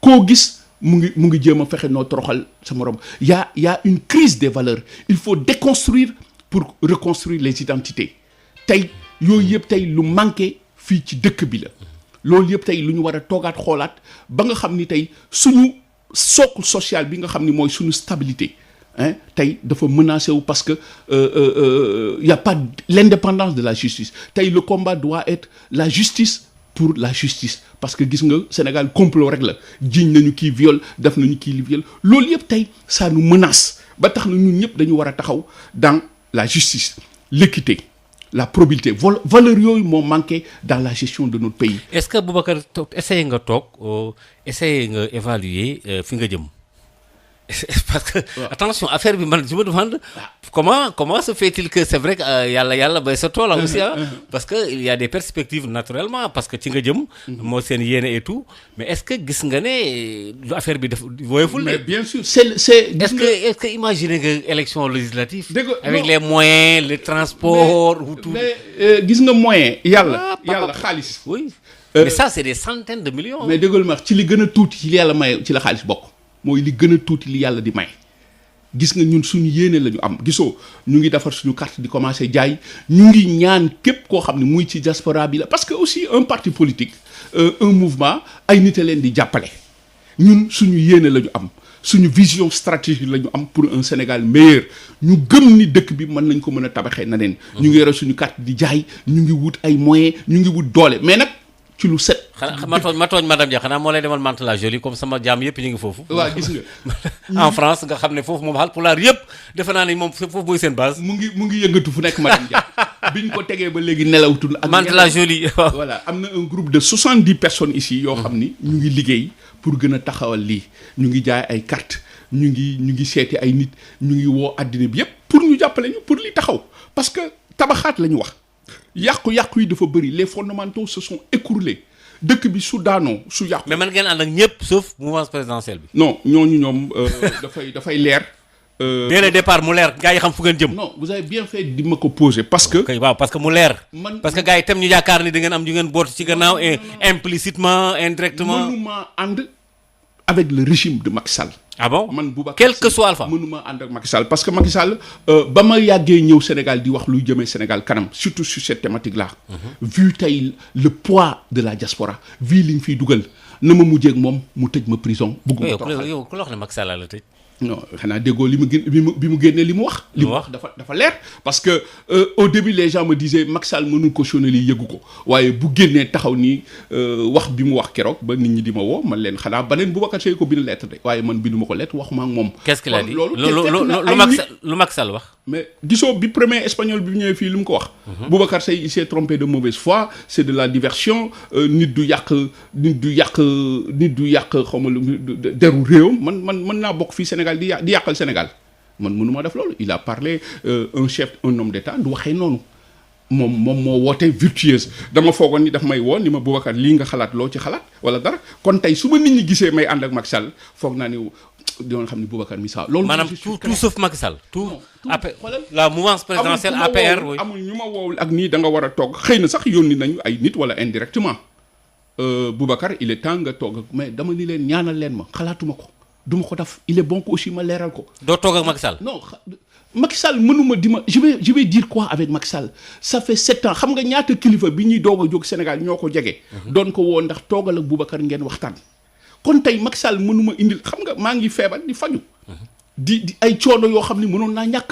Speaker 2: koo gis mu ngi jéem a fexe noo toroxal sa morom y a une crise des valeurs il faut déconstruire pour reconstruire les identités tey yooyu yëpp tey lu manqué fii ci dëkk bi la loolu yëpp tey lu ñu war a toogaat xoolaat ba nga xam ni tey suñu socle social bi nga xam ni mooy suñu stabilité tey dafa menacé wu parce que y a pas l'indépendance de la justice tey le combat doit être la justice pour la justice parce que gis nga Sénégal complot rek la jiiñ nañu kii viol def nañu kii viol loolu yëpp tey ça nous menace ba tax na ñun ñëpp dañu war a taxaw dans la justice l'équité la probité valeur yooyu moo manqué dans la gestion de notre pays.
Speaker 1: Est-ce que Boubacar essayer nga toog essayer nga évaluer fi nga jëm parce que attention affaire bi man je me demande comment se fait-il que c'est vrai que yàlla bay sa tool aussi parce que il y a des perspectives naturellement parce que ci nga jëm moo seen yéene et tout mais est-ce que gis nga ne affaire bi def woyoful
Speaker 2: mais bien sûr
Speaker 1: est-ce que imaginer nga élection législative avec les moyens le transport ou tout
Speaker 2: mais gis nga moyen yàlla xaalis
Speaker 1: oui mais ça c'est des centaines de millions
Speaker 2: mais déggal ma ci li gën a tuuti ci li yàlla may ci la xaalis bokk mooy li gën a tuuti li yàlla di may gis nga ñun suñu yéene la ñu am gisoo ñu ngi defar suñu carte di commencer jaay ñu ngi ñaan képp koo xam ne muy ci diaspora bi la parce que aussi un parti politique un mouvement ay nit a leen di jàppale ñun suñu yéene la ñu am suñu vision stratégique la ñu am pour un Sénégal meilleur ñu gëm ni dëkk bi mën nañ ko mën a tabaxee na leen ñu ngi yore suñu carte di jaay ñu ngi wut ay moyens ñu ngi wut doole mais nag ci lu set.
Speaker 1: xanaa ma tooñ madame Dia xanaa moo lay demal Mantes la Jolie comme sama jaam yëpp ñu ngi foofu.
Speaker 2: waaw gis nga.
Speaker 1: en France nga xam ne foofu moom Haalpulaar yëpp defe naa ne moom foofu mooy seen base.
Speaker 2: mu ngi yëngatu fu nekk madame Dia biñ ko tegee ba léegi nelawtul. ak
Speaker 1: Mantes la Jolie.
Speaker 2: voilà am na un groupe de 70 personnes ici yoo xam ni ñu ngi liggéey pour gën a taxawal lii ñu ngi jaay ay cartes ñu ngi seeti ay nit ñu ngi woo àddina bi yëpp pour ñu jàppale ñu pour li taxaw parce que tabaxaat la ñu wax. yàqu-yàqu yi dafa bëri les fondamentaux se sont écroulés dëkk bi su daanoo su yàqu.
Speaker 1: mais man ngeen ànd ak ñëpp sauf mouvance présidentielle bi.
Speaker 2: non ñooñu ñoom dafay leer.
Speaker 1: dès le départ mu leer gars yi xam fu ngeen jëm.
Speaker 2: non vous avez bien fait di ma ko poser parce que.
Speaker 1: ok waaw parce que mu leer. parce que gars yi itam ñu yaakaar ni da ngeen am ñu ngeen boot ci gannaaw et implicitement indirectement.
Speaker 2: mënuma ànd avec le régime de Macky Sall.
Speaker 1: ah bon
Speaker 2: man Boubacar
Speaker 1: quel que soit Alpha.
Speaker 2: mënuma ànd ak Macky Sall parce que Macky Sall ba ma yàggee ñëw Sénégal di wax luy jëmee Sénégal kanam surtout sur cette thématique là. vu tey le poids de la diaspora vu li ñu fiy dugal na ma mujjee ak moom mu tëj ma prison. bëgguma toroxal
Speaker 1: yow ku la wax ne Macky Sall la tëj.
Speaker 2: non xanaa déggoo li mu bi mu génnee li mu wax. li mu wax dafa leer parce que au début les gens me disaient Macky Sall mënul cautionner li yëgu ko waaye bu génnee taxaw nii wax bi mu wax keroog ba nit ñi di ma woo man leen xanaa beneen Boubacar Seye ko bind lettre de waaye man bindu ma ko lettre waxuma ak moom.
Speaker 1: qu'est-ce qu'il a dit
Speaker 2: loolu
Speaker 1: lu Macky Sall wax.
Speaker 2: mais gisoo bi premier espagnol bi ñëwee fii lu mu ko wax. Boubacar Seye il s'est trompé de mauvaise foi c'est de la diversion nit du yàq xaw ma lu deru réew man mën naa bokk fii Sénégal di yàqal Sénégal man mënuma def loolu il a parlé un homme d'État du waxee noonu moom moo woote virtueuse dama foogoon ni daf may woo ni ma Boubacar lii nga xalaat loo ci xalaat wala dara kon tey su ma nit ñi gisee may ànd ak Macky Sall foog naa ni doon xam ni Boubacar mi saa loolu
Speaker 1: maanaam tout sauf Macky Sall tout la mouvance présidentielle APR
Speaker 2: amul ñu ma woowul ak nii da nga war a toog xëy na sax yónni nañu ay nit wala indirectement Boubacar il est temps nga toog mais dama ni leen ñaanal leen ma xalaatuma ko duma ko def il est bon que aussi ma leeral ko.
Speaker 1: doo toog ak Macky Sall.
Speaker 2: non Macky Sall mënuma di ma je vais dire quoi avec Macky Sall ça fait 7 ans xam nga ñaata kilifa bi ñuy doog a jóg Sénégal ñoo ko jege. doon ko woo ndax toogal ak Boubacar ngeen waxtaan. kon tey Macky Sall mënuma indil xam nga maa ngi feebar di faju di ay coono yoo xam ne mënoon naa ñàkk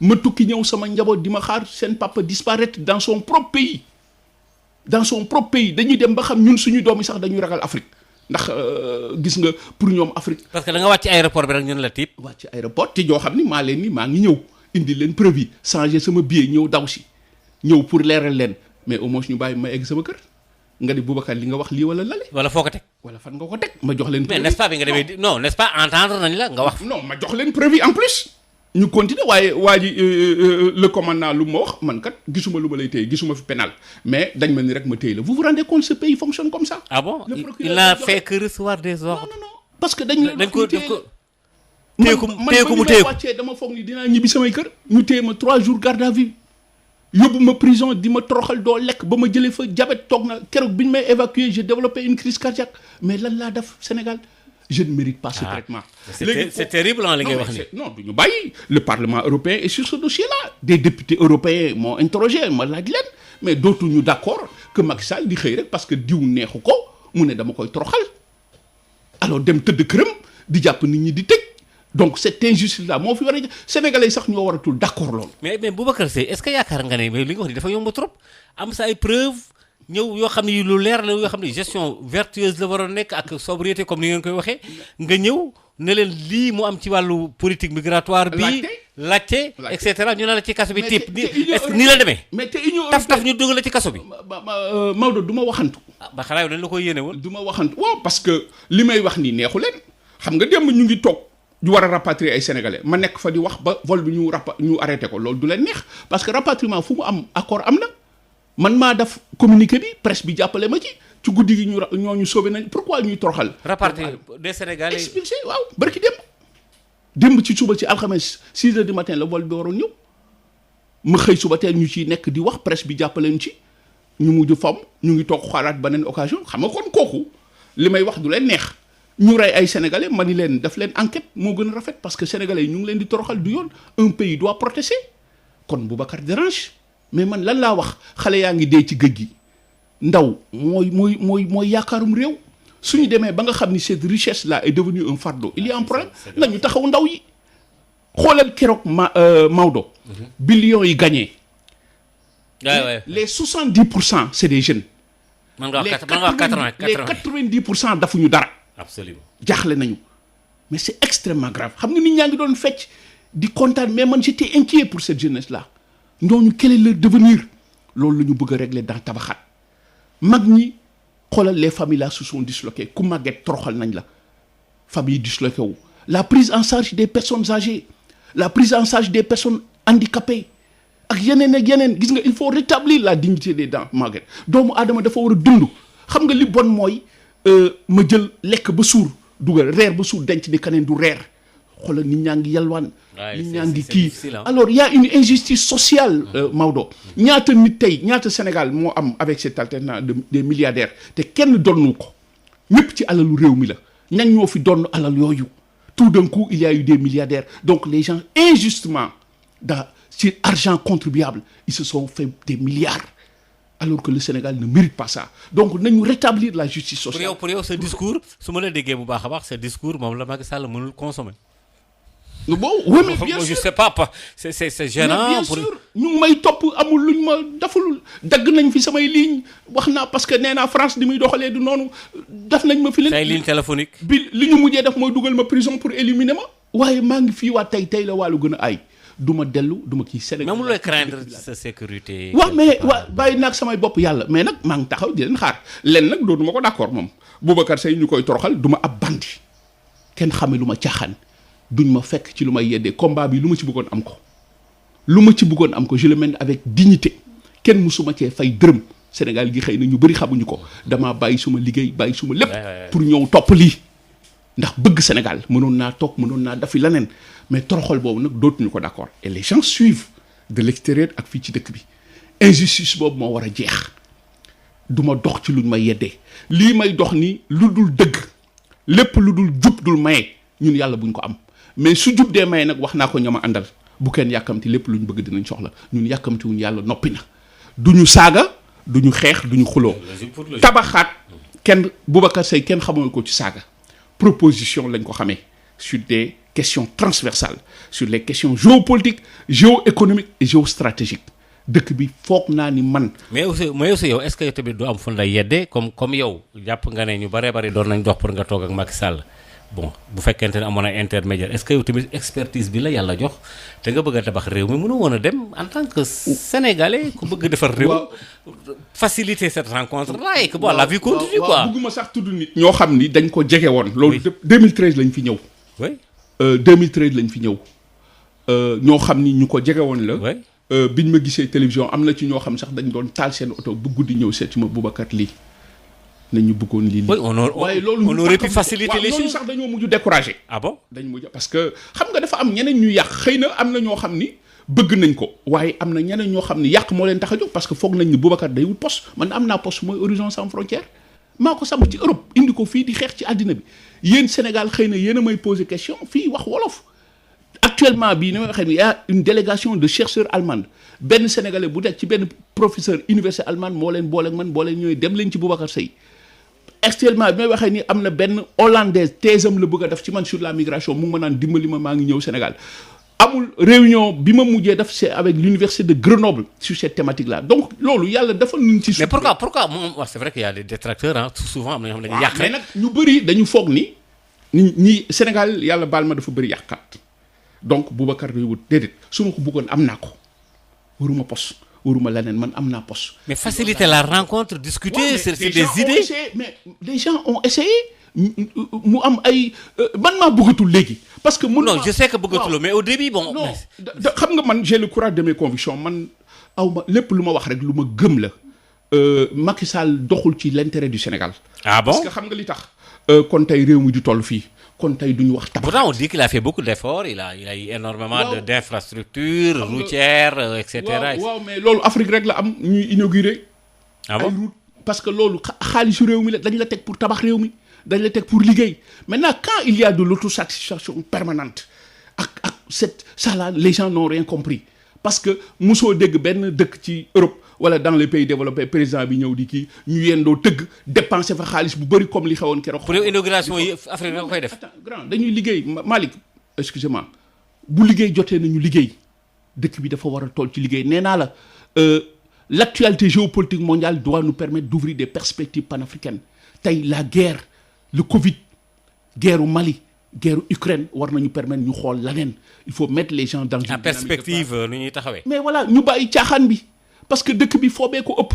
Speaker 2: ma tukki ñëw sama njaboot di ma xaar seen papa disparaître dans son propre pays dañuy dem ba xam ñun suñu doom yi sax dañuy ragal Afrique. ndax gis nga pour ñoom Afrique.
Speaker 1: parce que da nga wàcc aéroport bi rek ñun la tiit.
Speaker 2: wàcc aéroport te joo xam ni maa ngi ñëw indi leen preuve yi changer sama billet ñëw daw si ñëw pour leeral leen mais au moins ñu bàyyi ma egg sama kër nga di Boubacar li nga wax lii wala lale.
Speaker 1: wala foo ko teg.
Speaker 2: wala fan nga ko teg ma jox leen.
Speaker 1: mais n'est-ce pas bi nga demee non n'est-ce pas entendre nañ la nga wax.
Speaker 2: non ma jox leen preuve yi en plus. ñu continuer waaye waa ji le commandant lu ma wax man kat gisuma lu ma lay téye gisuma fi pénal mais dañ ma ni rek ma téye la vous vous rendez compte ce pays fonctionne comme ça.
Speaker 1: ah bon il n'a fait que recevoir des ordres.
Speaker 2: non parce que dañ
Speaker 1: ko
Speaker 2: téye
Speaker 1: ko mu téye ko
Speaker 2: wàccee dama foog ni dinaa ñibbi samay kër. ñu téye ma 3 jours garde à vue yóbbu ma prison di ma toroxal doo lekk ba ma jëlee fa diabète toog na keroog bi ñu may évacuer j'ai développé une crise cardiaque mais lan laa def Sénégal. je ne mérite pas ce traitement.
Speaker 1: C'est terrible li ngay wax ni.
Speaker 2: non du ñu bàyyi le Parlement européen est sur ce dossier-là des députés européens m'ont interrogé ma laaj leen mais dootuñu d'accord que Macky Sall di xëy rek parce que diw neexu ko mu ne dama koy toroxal alors dem tëdd këram di jàpp nit ñi di tëj donc cette injustice-là moo fi war a sénégalais sax ñoo waratul d'accord loolu.
Speaker 1: mais Boubacar Seye est-ce que yaakaar nga ne li nga wax ni dafa yomb trop am sa ay preuves. ñëw yoo xam ne lu leer la yoo xam ne gestion vertueuse la waroon nekk ak sobriété comme ni ngeen koy waxee nga ñëw ne leen lii mu am ci wàllu politique migratoire bi laajte et cetera ñu ne la ci kaso bi tiip est-ce que nii la demee
Speaker 2: mais te union
Speaker 1: taf ñu dugal la ci kaso bi
Speaker 2: Maodo du ma waxantu
Speaker 1: ba xanaa yow dañ la koy yéene woon
Speaker 2: du ma waxantu waaw parce que li may wax nii neexu leen xam nga démb ñu ngi toog ñu war a rapatrier ay sénégalais ma nekk fa di wax ba vol bi ñu arrêté ko loolu du leen neex parce que rapatriement fu mu am accord am na man maa def communiqué bi presse bi jàppale ma ci guddi gi ñooñu sauvé nañ pourquoi ñuy toroxal.
Speaker 1: rapatrier des Sénégalais
Speaker 2: expulsé waaw barki démb ci suba ci alxames 6 heures du matin la vol bi waroon ñëw ma xëy suba teel ñu ciy nekk di wax presse bi jàppale ñu ci ñu mujj fam ñu ngi toog xaaraat beneen occasion xam nga kon kooku li may wax du leen neex ñu rey ay sénégalais ma ni leen daf leen enquête moo gën a rafet parce que sénégalais yi ñu ngi leen di toroxal du yoon un pays doit protester kon Boubacar dérange. mais man lan laa wax xale yaa ngi dee ci géej gi ndaw mooy yaakaarum réew suñu demee ba nga xam ni cette richesse là est devenue un fardeau il y a un problème nañu taxaw ndaw yi xoolal keroog Maodo billions yi gagné les 70% c'est des jeunes
Speaker 1: mën nga
Speaker 2: les
Speaker 1: wax 80
Speaker 2: les 90% dafuñu dara.
Speaker 1: absolument.
Speaker 2: jaaxle nañu mais c'est extrêmement grave xam nga nit ñaa ngi doon fecc di kontaan mais man j'étais inquiet pour cette jeunesse là ñooñu quel est leur devenir loolu la ñu bëgg a régler dans tabaxaat mag ñi xoolal les familles là se sont disloquées ku màgget toroxal nañ la famille disloqué wu la prise en charge des personnes âgées la prise en charge des personnes handicapées ak yeneen gis nga il faut rétablir la dignité des dents màgget doomu aadama dafa war a dund xam nga li bon mooy ma jël lekk ba suur dugal reer ba suur denc ni kaneen du reer xoolal nit ñaa ngi yalwaan nit ñaa ngi kii alors il y a une injustice sociale Maodo ñaata nit tey ñaata Sénégal moo am avec cet alternat des milliardaires te kenn donnu ko ñëpp ci alalu réew mi la ñan ñoo fi donn alal yooyu tout d'un coup il y a eu des milliardaires donc les gens injustement sur argent contribuable ils se sont fait des milliards alors que le Sénégal ne mérite pas ça donc nañu rétablir la justice sociale.
Speaker 1: pour yow ce discours su ma la déggee bu baax a baax ce discours moom la Macky Sall mënul consommer.
Speaker 2: bon oui mais bien sûr
Speaker 1: je sais pas c'est gênant.
Speaker 2: bien sûr ñu ngi may topp amul luñ ma deful dagg nañ fi samay ligne wax naa parce que nee naa France di muy doxalee du noonu def nañ ma fi leen.
Speaker 1: say ligne téléphonique.
Speaker 2: bi li ñu mujjee def mooy dugal ma prison pour éliminer ma. waaye maa ngi fii waa tey la wàllu gën a aay. du ma dellu du ma kii Sénégal.
Speaker 1: même looy craindre sa sécurité.
Speaker 2: waaw mais waaw bàyyi naag samay bopp yàlla mais nag maa ngi taxaw di leen xaar len nag dootuma ko d'accord moom Boubacar Seye ñu koy toroxal du ma ab bandi kenn xame lu ma caaxaan duñ ma fekk ci lu may yeddee combat bi lu ma ci bëggoon am ko je le mène avec dignité kenn musuma cee fay dërëm Sénégal gi xëy na ñu bëri xamuñu ko damaa bàyyi suma liggéey bàyyi suma lépp pour ñëw topp lii ndax bëgg Sénégal mënoon naa toog mënoon naa dafi leneen mais toroxal boobu nag dootuñu ko d'accord et les gens suivent de l'extérieur ak fii ci dëkk bi injustice boobu moo war a jeex du ma dox ci luñ may yeddee lii may dox ni lu dul dëgg lépp lu dul jub dul maye ñun yàlla buñ ko am mais su jub dee maye nag wax naa ko ñama àndal bu kenn yàkkamti lépp luñ bëgg dinañ soxla ñun yàkkamti wuñ yàlla noppi na duñu saaga duñu xeex duñu xuloo tabaxaat kenn Boubacar Seye kenn xamoo ko ci saaga proposition lañ ko xamee sur des questions transversales sur les questions géopolitiques géoéconomiques et géostratégiques dëkk bi foog naa ni man.
Speaker 1: mais aussi yow est-ce que tamit du am fu la yeddee comme yow jàpp nga ne ñu baree bari doon nañ dox pour nga toog ak Macky Sall bon bu fekkente ne amoon ay intermédiaire est-ce que yow tamit expertise bi la yàlla jox te nga bëgg a tabax réew mi mënu woon a dem en tant que sénégalais ku bëgg defar réew. faciliter cette rencontre là et que bon la vie continue quoi.
Speaker 2: bëgguma sax tudd nit ñoo xam ni dañ ko jege woon. loolu 2013 lañ fi ñëw.
Speaker 1: oui
Speaker 2: 2013 lañ fi ñëw ñoo xam ni ñu ko jege woon la.
Speaker 1: oui
Speaker 2: biñ ma gisee télévision am na ci ñoo xam sax dañ doon taal seen oto bu guddi ñëw seet ci ma Boubacar lii nañu bëggoon lii.
Speaker 1: oui on aurait pu faciliter les choses
Speaker 2: sax dañoo mujj découragé.
Speaker 1: ah bon
Speaker 2: dañ mujj parce que xam nga dafa am ñeneen ñu yàq xëy na am na ñoo xam ni bëgg nañ ko waaye am na ñeneen ñoo xam ni yàq moo leen tax a jóg parce que foog nañ ni Boubacar day wut poste man am naa poste mooy Horizon Sans Frontières maa ko samp ci Europe indi ko fii di xeex ci àddina bi yéen Sénégal xëy na yéen a may poser question fii wax wolof. actuellement bii ni ma waxee ni y a une délégation de chercheurs allemands benn sénégalais bu nekk ci benn professeur université allemande moo leen boole ak man boo leen ñëwee dem leen ci Boubacar Seye actuellement bi may waxee ni am na benn hollandaise thèsam la bëgg a def ci man sur la migration mu ngi ma naan dimbali ma maa ngi ñëw Sénégal amul réunion bi ma mujjee def c'est avec l'université de Grenoble sur cette thématique là donc loolu yàlla dafa nuñ ci.
Speaker 1: mais pourquoi moom wax c'est vrai qu'il y a des détracteurs hein souvent am na ñoo xam ne dañuy yàq
Speaker 2: mais nag ñu bëri dañu foog ni ñi Sénégal yàlla baal ma dafa bëri yàqkat donc Boubacar day wut déedéet su ma ko bëggoon am naa ko waruma poste waruma leneen man am naa poste.
Speaker 1: mais faciliter la rencontre discuter sur des idées
Speaker 2: mais les gens ont essayé mu am ay man maa bëggatul léegi. parce que
Speaker 1: non je sais que bëggatuloo mais au début bon.
Speaker 2: non xam nga man j'ai le courage de mes convictions man aw ma lépp lu ma wax rek lu ma gëm la. Macky Sall doxul ci l'intérêt du Sénégal.
Speaker 1: ah bon
Speaker 2: parce que xam nga li tax. kon tey réew mi di toll fii. kon tey duñu wax tabax.
Speaker 1: pourtant on dit qu'il a fait beaucoup d'efforts il a eu énormément d'infrastructures routières et cetera.
Speaker 2: waaw mais loolu Afrique rek la am ñuy inaugurer.
Speaker 1: ah bon
Speaker 2: ay route parce que loolu xaalisu réew mi la dañ la teg pour tabax réew mi dañ la teg pour liggéey maintenant quand il y a de l'autosatisfaction permanente ak ça là les gens n'ont rien compris parce que mosoo dégg benn dëkk ci Europe wala dans les pays développés président bi ñëw di kii ñu yendoo tëgg dépenser fa xaalis bu bëri comme li xewoon keroog.
Speaker 1: pour yow inauguration yi Afrique nga koy def.
Speaker 2: attends grand dañuy liggéey Malick excusez-moi bu liggéey jotee nañu liggéey dëkk bi dafa war a toll ci liggéey nee naa la l'actualité géopolitique mondiale doit nous permettre d'ouvrir des perspectives panafricaines tey la guerre le Covid guerre au Mali guerre Ukraine war nañu permettre ñu xool leneen il faut mettre les gens dans une
Speaker 1: perspective nu ñuy taxawee.
Speaker 2: mais voilà ñu bàyyi caaxaan bi parce que dëkk bi foobee ko ëpp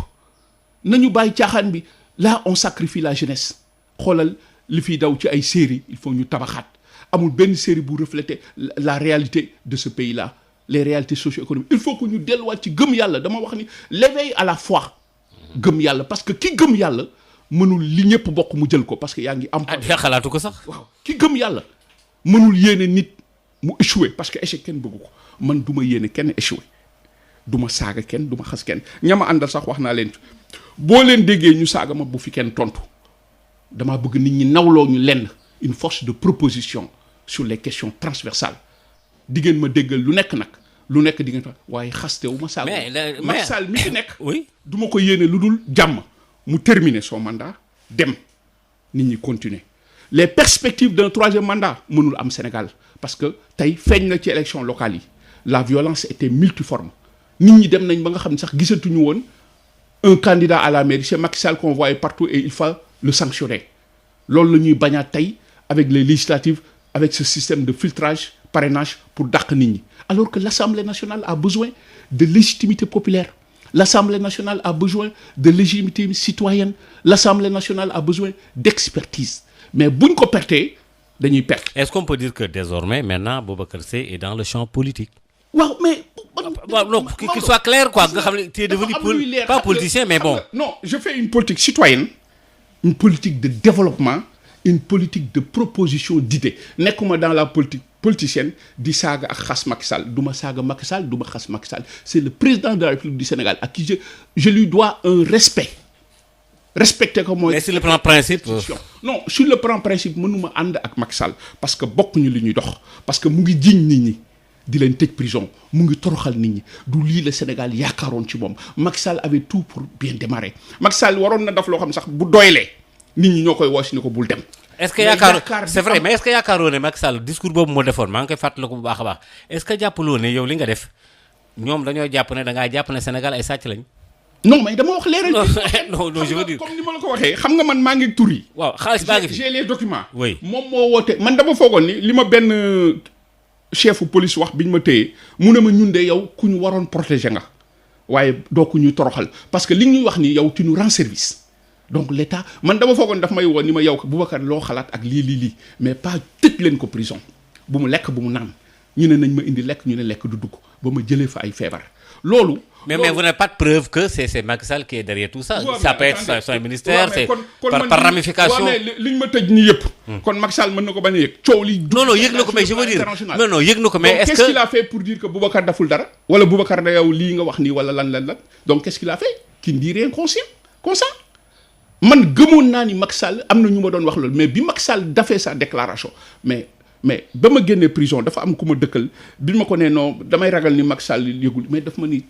Speaker 2: nañu bàyyi caaxaan bi là on sacrifie la jeunesse xoolal li fiy daw ci ay séries il faut ñu tabaxaat amul benn série bu refléter la réalité de ce pays là les réalités socio-économiques il faut que ñu delluwaat ci gëm yàlla dama wax ni l'éveil à la foi gëm yàlla parce que ki gëm yàlla mënul li ñëpp bokk mu jël ko parce que yaa ngi am.
Speaker 1: xalaatu ko sax.
Speaker 2: waaw ki gëm yàlla mënul yéene nit mu échoué parce que échec kenn bëggu ko man du ma yéene kenn échoué du ma saaga kenn du ma xas kenn ñama àndal sax wax naa leen boo leen déggee ñu saaga ma bu fi kenn tontu damaa bëgg nit ñi nawloo ñu lenn une force de proposition sur les questions transversales diggéen ma déggal lu nekk nag lu nekk di ngeen fa waaye xaste wu ma saaga. mais Macky Sall mi fi nekk.
Speaker 1: oui
Speaker 2: du ma ko yéene lu dul jàmm. mu terminer son mandat dem nit ñi continuer les perspectives d'un troisième mandat mënul am Sénégal parce que tey feeñ na ci élection locale yi la violence était multiforme nit ñi dem nañ ba nga xam ne sax gisatuñu woon un candidat à la mairie c'est Macky Sall qu'on voyait partout et il faut le sanctionner loolu la ñuy bañaat tey avec les législatives avec ce système de filtrage parrainage pour dàq nit ñi alors que l'Assemblée nationale a besoin de légitimité populaire. L'Assemblée nationale a besoin de légitimité citoyenne. L'Assemblée nationale a besoin d'expertise. Mais buñ ko pertee dañuy perte.
Speaker 1: Est-ce qu'on peut dire que désormais maintenant Boubacar Seye est dans le champ politique?
Speaker 2: waaw mais.
Speaker 1: non qu'il soit clair quoi nga xam ne tu es devenu pas politicien mais bon.
Speaker 2: non je fais une politique citoyenne une politique de développement une politique de proposition d'idées nekkuma dans la politique politicienne di saaga ak xas Macky Sall du ma saaga Macky Sall du ma xas Macky Sall c'est le président de la République du Sénégal à qui je lui dois un respect respecter ko mooy.
Speaker 1: mais sur le plan principe.
Speaker 2: non sur le plan principe mënuma ànd ak Macky Sall parce que bokkuñu li ñuy dox parce que mu ngi jiñ nit ñi di leen tëj prison mu ngi toroxal nit ñi du lii la Sénégal yaakaaroon ci moom Macky Sall avait tout pour bien démarrer Macky Sall waroon na def loo xam sax bu doylee nit ñi ñoo koy woosi ni ko bul dem.
Speaker 1: est-ce que yaakaar c'est vrai mais est-ce que yaakaaroo ne Macky Sall discours boobu moo defoon maa ngi koy fàttaliku bu baax a baax est-ce que jàppaloo ne yow li nga def ñoom dañoo jàpp ne da ngaa jàpp ne Sénégal ay sàcc lañ.
Speaker 2: non mais dama wax leeral.
Speaker 1: non je veux dire
Speaker 2: comme ni ma la ko waxee xam nga man maa ngi tur yi.
Speaker 1: waaw xaalis baa ngi fi
Speaker 2: j'ai les documents.
Speaker 1: oui
Speaker 2: moom moo woote man dama foogoon ni li ma benn chefu police wax bi ñu ma téye mu ne ma ñun de yow ku ñu waroon protéger nga waaye doo ku ñuy toroxal parce que li ñuy wax ni yow tu nous rends service. donc l'État man dama foogoon daf may woon ni ma yow Boubacar loo xalaat ak lii mais pas tëj leen ko prison bu mu lekk bu mu naan ñu ne nañ ma indi lekk ñu ne lekk du dugg ba ma jëlee fa ay feebar loolu.
Speaker 1: mais vous n'avez pas de preuve que c'est Macky Sall qui est derrière tout ça. Ouais, ça peut être son ministère c'est par ramification.
Speaker 2: liñ ma tëj nii yëpp. kon Macky Sall mën na ko bañ a yëg coow li.
Speaker 1: non yëg na ko mais je veux dire non yëg na ko mais est-ce que
Speaker 2: qu'est-ce qu'il a fait pour dire que Boubacar daful dara. wala Boubacar da yow lii nga wax nii wala lan donc qu'est-ce qu'il a fait qui ne dit rien conscient man gëmoon naa ni Macky Sall am na ñu ma doon wax loolu mais bi Macky Sall dafee sa déclaration mais ba ma génnee prison dafa am ku ma dëkkal bi ma ko nee non damay ragal ni Macky Sall yëgul mais daf ma ni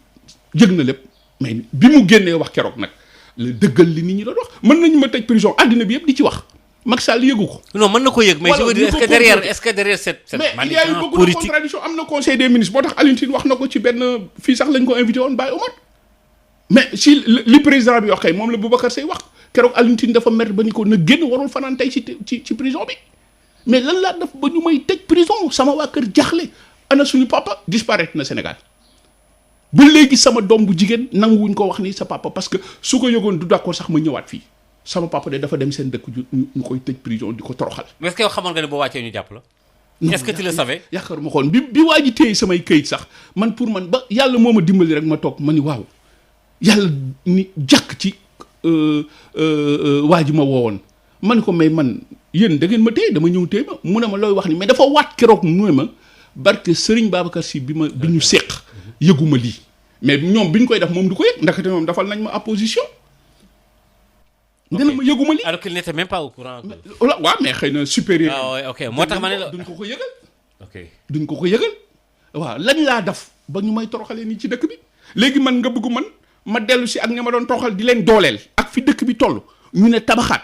Speaker 2: yëg na lépp mais bi mu génnee wax keroog nag la dëggal li nit ñi doon wax mën nañu ma tëj prison àddina bi yëpp di ci wax Macky Sall yëgu ko.
Speaker 1: non mën na ko yëg mais je veux dire est-ce que derrière cette
Speaker 2: mais il y a eu beaucoup de contradictions am na conseil des ministres boo tax Alioune Tine wax na ko ci benn fii sax lañ ko invité woon Baye Omar mais si li président bi wax kay moom la Boubacar Seye wax keroog Alioune Tine dafa mer ba ni ko na génn warul fanaan tey ci prison bi mais lan laa def ba ñu may tëj prison sama waa kër jaaxle ana suñu papa disparaître na Sénégal ba léegi sama doom bu jigéen nanguwuñ ko wax ni sa papa parce que su ko yëgoon du d'accord sax ma ñëwaat fii sama papa de dafa dem seen dëkk ñu koy tëj prison di ko toroxal.
Speaker 1: mais est-ce que yow xamoon nga ne boo wàccee ñu jàpp la. est-ce que tu le savais.
Speaker 2: yaakaar ma xoon bi waa ji téye samay këyit sax man pour man ba yàlla moo ma dimbali rek ma toog ma ni waaw yàlla ni jàkk ci waa ji ma woowoon ma ne ko mais man yéen da ngeen ma téye dama ñëw téye ma mu ne ma looy wax ni mais dafa waat keroog mu ne ma barke Serigne Babacar Sy bi ñu séq yëguma lii mais ñoom bi ñu koy def moom du ko yëg ndaxte moom dafal nañ ma opposition. dina ma yëguma lii
Speaker 1: alors qu'il n'était même pas au courant.
Speaker 2: waaw mais xëy na supérieur.
Speaker 1: ah oui ok moo tax ma ne la
Speaker 2: duñ ko yëgal.
Speaker 1: ok
Speaker 2: duñ ko yëgal waaw lañ laa def ba ñu may toroxalee nii ci dëkk bi léegi man nga bëgg man ma dellu si ak ña ma doon toroxal di leen dooleel ak fi dëkk bi toll ñu ne tabaxaat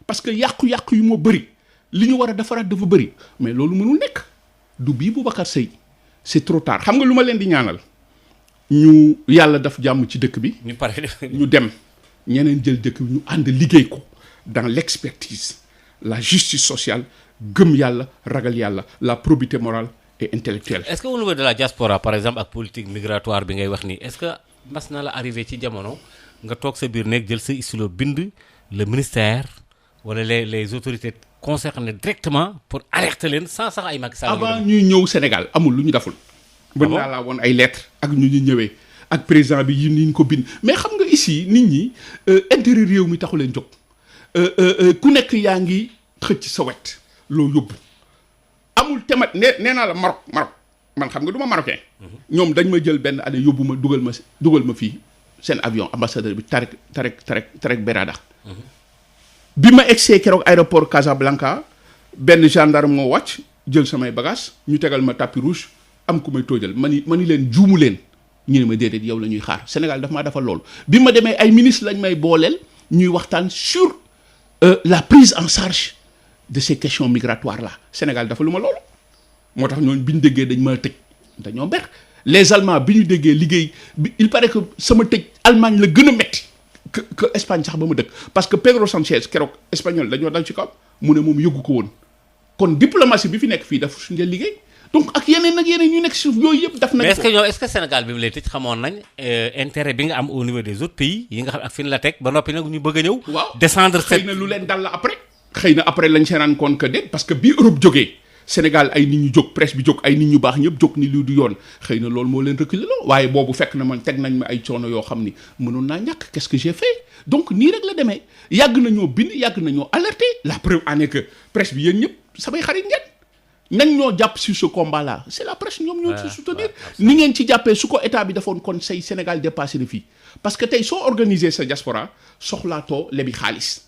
Speaker 2: parce que yàqu-yàqu yu moo bëri li ñu war a defaraat dafa bëri mais loolu mënul nekk du bii Boubacar Seye c'est trop tard xam nga lu ma leen di ñaanal ñu yàlla daf jàmm ci dëkk bi.
Speaker 1: ñu pare
Speaker 2: ñu dem ñeneen jël dëkk bi ñu ànd liggéey ko dans l'expertise la justice sociale gëm yàlla ragal yàlla la probité morale et intellectuelle.
Speaker 1: est-ce que au niveau de la diaspora par exemple ak politique migratoire bi ngay wax nii est-ce que mas na la arrivé ci jamono nga toog sa biir nekk jël sa stylo bind le ministère wala les autorités concernées directement pour alerter leen sans sax ay Macky Sall.
Speaker 2: avant ñuy ñëw Sénégal amul lu ñu deful. mën naa laa woon ay lettres ak ñu ñëwee ak président bi yi ñu ko bind mais xam nga ici nit ñi intérêt réew mi taxu leen jóg ku nekk yaa ngi xëcc sa wet loo yóbbu amul temat nee naa la Maroc man xam nga du ma marocain. ñoom dañ ma jël benn année yóbbu ma dugal ma fii seen avion ambassadeur bi Tarek Berada. bi ma egsee keroog aéroport Casablanca benn gendarme moo wàcc jël samay bagages ñu tegal ma tapis rouge am ku may toojal ma ni leen juumu leen ñu ne ma déedéet yow la ñuy xaar Sénégal daf maa defal loolu bi ma demee ay ministres lañ may booleel ñuy waxtaan sur la prise en charge de ces questions migratoires là Sénégal dafa lu ma loolu moo tax ñooñu bi ñu déggee dañ ma tëj dañoo ber les Allemands bi ñu déggee liggéey bi il paraît que sama tëj Allemagne la gën a metti que Espagne sax ba ma dëkk parce que Pedro Sánchez keroog espagnol dañoo dal ci kaw mu ne moom yëggu ko woon kon diplomatie bi fi nekk fii dafa suñu liggéey donc ak yeneen ñu nekk suuf yooyu yëpp daf nañ ko.
Speaker 1: mais est-ce que Sénégal bi mu lay tëj xamoon nañ intérêt bi nga am au niveau des autres pays yi nga xam ak fi ñu la teg ba noppi nag ñu bëgg a ñëw.
Speaker 2: waaw
Speaker 1: descendre
Speaker 2: xëy na lu leen dal la après. xëy na après lañ see rendre compte que déet parce que bi Europe jógee Sénégal ay nit ñu jóg presse bi jóg ay nit ñu baax ñëpp jóg ni lii du yoon xëy na loolu moo leen reculer loo waaye boobu fekk na man teg nañ ma ay coono yoo xam ni mënoon naa ñàkk qu'est-ce que j'ai fait donc nii rek la demee yàgg nañoo bind yàgg nañoo alerter la preuve en est que presse bi yéen ñëpp samay xarit ngeen nañ ñoo jàpp sur ce combat là c'est la presse ñoom ñoo ci soutenir ni ngeen ci jàppee su ko état bi defoon kon say Sénégal dépassé na fii parce que tey soo organiser sa diaspora soxlaatoo lebi xaalis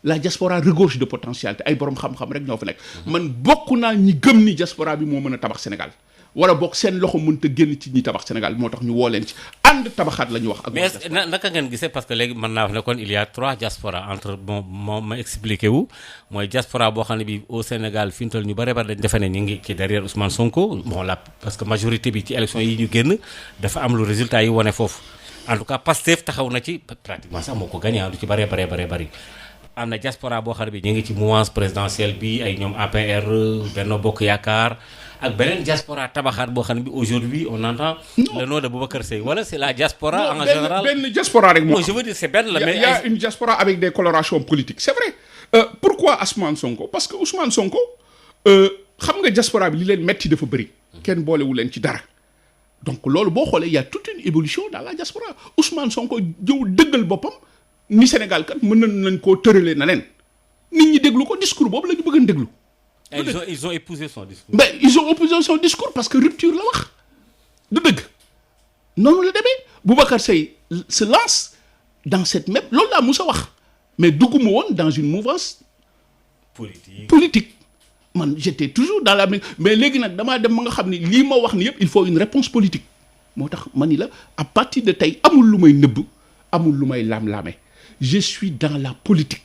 Speaker 2: la diaspora regorge de potentialité ay borom xam-xam rek ñoo fa nekk man bokk naa ñi gëm ni diaspora bi moo mën a tabax Sénégal wala bokk seen loxo mënta génn ci ñi tabax Sénégal moo tax ñu woo leen ci ànd tabaxaat la ñu wax. ak
Speaker 1: mais naka ngeen gisee parce que léegi mën naa wax ne kon il y a 3 diaspora entre bon ma expliqué wu mooy diaspora boo xam ne bi au Sénégal fi mu toll ñu bare dañ defe ne ñu ngi ci derrière Ousmane Sonko bon la parce que majorité bi ci élection yi ñu génn dafa am lu résultat yi wane foofu en tout cas Pastef taxaw na ci pratiquement sax moo ko gagné lu ci bari am na diaspora boo xam ne bi ñu ngi ci mouvance présidentielle bi ay ñoom APR Benno Bokk Yaakaar ak beneen diaspora tabaxaat boo xam ne bi aujourd'hui on entend le nom de Boubacar Seye wala c'est la diaspora en général
Speaker 2: benn diaspora rek moo
Speaker 1: je veux dire c'est benn la mais
Speaker 2: il y a une diaspora avec des colorations politiques c'est vrai pourquoi Ousmane Sonko parce que Ousmane Sonko xam nga diaspora bi li leen metti dafa bëri kenn boolewu leen ci dara donc loolu boo xoolee il y a toute une évolution dans la diaspora Ousmane Sonko jëw dëggal boppam ni Sénégal kat mën nañ koo tëralee na leen nit ñi déglu ko discours boobu la ñu bëgg a déglu.
Speaker 1: ils ont épousé son discours.
Speaker 2: mais ils ont épousé son discours parce que rupture la wax du dëgg noonu la demee Boubacar Seye se lance dans cette même loolu laa mus a wax mais dugguma woon dans une mouvance politique man j'étais toujours dans la mais léegi nag damaa dem ma nga xam ni lii ma wax ni yëpp il faut une réponse politique moo tax ma ni la à partir de tey amul lu may nëbb amul lu may laam-laame je suis dans la politique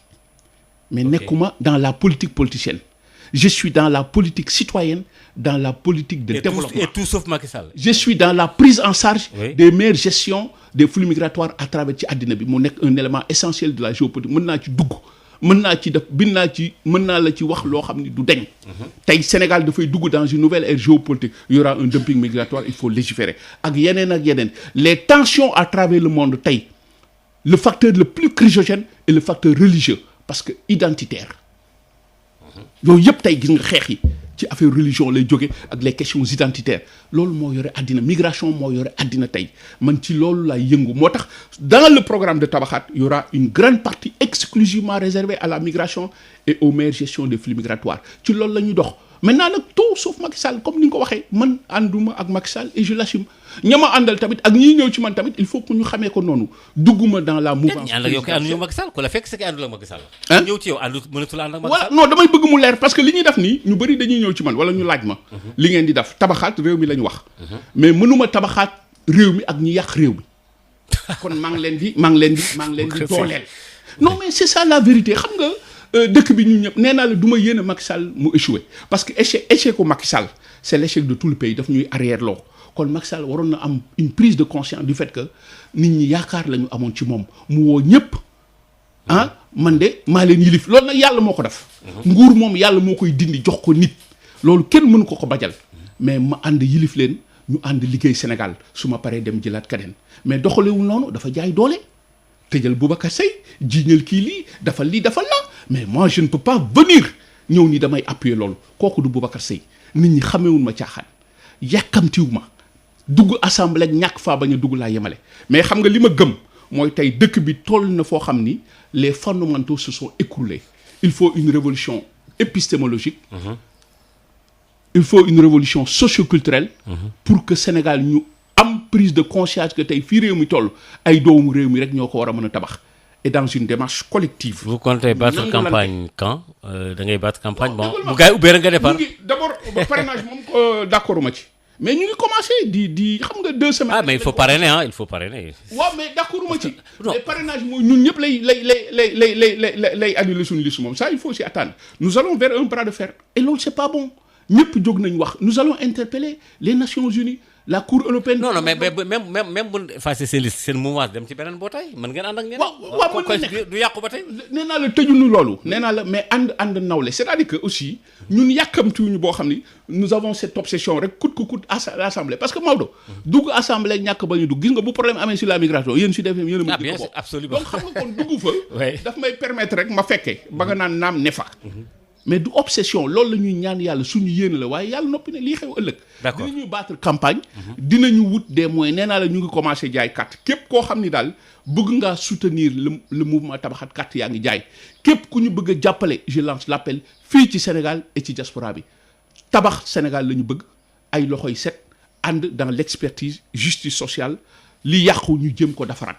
Speaker 2: mais nekkuma dans la politique politicienne je suis dans la politique citoyenne dans la politique de développement
Speaker 1: et tout sauf Macky Sall.
Speaker 2: je suis dans la prise en charge des meilleures gestions des flux migratoires à travers ci àddina bi mu nekk un élément essentiel de la géopolitique mën naa ci dugg mën naa ci def bind naa ci mën naa la ci wax loo xam ni du deñ tey Sénégal dafay dugg dans une nouvelle ère géopolitique il y aura un dumping migratoire il faut légiférer ak yeneen les tensions à travers le monde tey le facteur le plus chrysogène est le facteur religieux parce que identitaire yooyu yëpp tey gis nga xeex yi ci affaire religion lay jóge ak les questions identitaires loolu moo yore àddina migration moo yore àddina tey man ci loolu laay yëngu moo tax dans le programme de Tabaxaat il y aura une grande partie exclusivement réservée à la migration et aux meilleures gestions des flux migratoires ci loolu la ñuy dox maintenant nag tout sauf Macky Sall comme ni nga ko waxee man ànduma ak Macky Sall et je l'assume ña ma àndal tamit ak ñi ñëw ci man tamit il faut que ñu xamee ko noonu dugguma dans la mouvance.
Speaker 1: ànd ak yow kay ànduñu Macky Sall ku la fekk c'est que àndul ak Macky Sall. ñëw ci yow àndu mënatul ànd ak Macky Sall.
Speaker 2: voilà non damay bëgg mu leer parce que li ñuy def nii ñu bëri dañuy ñëw ci man wala ñu laaj ma. li ngeen di def tabaxaat réew mi la ñu wax. mais mënuma tabaxaat réew mi ak ñi yàq réew mi kon maa ngi leen di dooleel. non mais c'est ça la vérité xam nga dëkk bi ñu ñëpp nee naa la du ma yéene Macky Sall mu échoué parce que échec ko Macky Sall c'est l'échec de tout le pays daf ñuy arrière loo kon Macky Sall waroon na am une prise de conscience du fait que nit ñi yaakaar la ñu amoon ci moom mu woo ñëpp man de maa leen yilif loolu nag yàlla moo ko def. nguur moom yàlla moo koy dindi jox ko nit loolu kenn mënu ko bajal mais ma ànd yilif leen ñu ànd liggéey Sénégal su ma paree dem jëlaat keneen mais doxalewul noonu dafa jaay doole tëjal Boubacar Seye jiiñal kii lii dafa lii dafa la mais moi je ne peux pas venir ñëw ni damay appuyer loolu kooku du Boubacar Seye nit ñi xamewul ma caaxaan yàkkamtiwu ma dugg assemblée ak ñàkk faa bañ a dugg laa yemale mais xam nga li ma gëm mooy tey dëkk bi toll na foo xam ni les fondamentaux se sont écroulés il faut une révolution épistémologique il faut une révolution socioculturelle pour que Sénégal ñu am prise de conscience que tey fii réew mi toll ay doomu réew mi rek ñoo ko war a mën a tabax et dans une démarche collective.
Speaker 1: Vous comptez battre campagne quand da ngay battre campagne bon bu gars yi ubbee rek nga départ.
Speaker 2: d'abord parrainage moom d'accord ma ci mais ñu ngi commencé di xam nga 2 semaines.
Speaker 1: Mais il faut parrainer il faut parrainer.
Speaker 2: waaw mais d'accord ma ci. mais parrainage mooy ñun ñëpp lay annuler suñu liste moom ça il faut aussi attendre nous allons vers un bras de fer et loolu c'est pas bon ñëpp jóg nañ wax nous allons interpeller les Nations Unies la Cour européenne.
Speaker 1: non mais même bu effacé seen liste seen mouvement dem ci beneen mbootaay mën ngeen ànd ak ñeneen.
Speaker 2: waaw mën na
Speaker 1: du yàqu ba tey.
Speaker 2: nee naa la tëjuñu loolu nee naa la mais ànd nawle c'est-à-dire que aussi ñun yàkkamtiwuñu boo xam ni nous avons cette obsession rek coûte que coûte à l'Assemblée parce que Maodo dugg assemblée ñàkk ba ñu dugg gis nga bu problème amee sur la migration yéen si defee yéen a mën di ko bokk
Speaker 1: absolument
Speaker 2: donc xam nga kon dugg fa daf may permettre rek ma fekkee ba nga naan naam ne fa mais du obsession loolu la ñuy ñaan yàlla suñu yéene la waaye yàlla noppi ne lii xew ëllëg.
Speaker 1: d'accord
Speaker 2: dinañu battre campagne. dinañu wut des moyens nee naa la ñu ngi commencé jaay carte képp koo xam ni daal bëgg ngaa soutenir le mouvement tabaxat carte yaa ngi jaay képp ku ñu bëgg a jàppale je lance l'appel fii ci Sénégal et ci diaspora bi tabax Sénégal la ñu bëgg ay loxoy set ànd dans l'expertise justice sociale li yàqu ñu jëm ko defaraat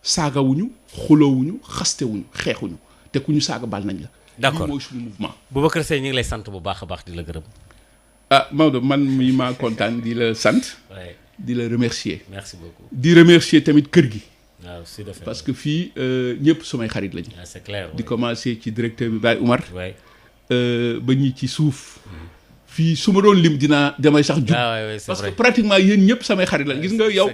Speaker 2: saagawuñu xuloowuñu xastewuñu xeexuñu te ku ñu saaga bal nañ la.
Speaker 1: d'accord
Speaker 2: lii mooy suñu mouvement.
Speaker 1: Boubacar Seye ñu ngi lay sant bu baax a baax di la gërëm.
Speaker 2: Maodo man mii maa kontaan di la sant. di la remercier.
Speaker 1: merci beaucoup
Speaker 2: di remercier tamit kër gi.
Speaker 1: waaw
Speaker 2: parce que fii ñëpp sumay xarit lañu.
Speaker 1: c'est clair
Speaker 2: di commencer ci directeur bi Baye Oumar. ba ñi ci suuf. fii su ma doon lim damay sax jub parce que pratiquement yéen ñëpp samay xarit la gis nga yow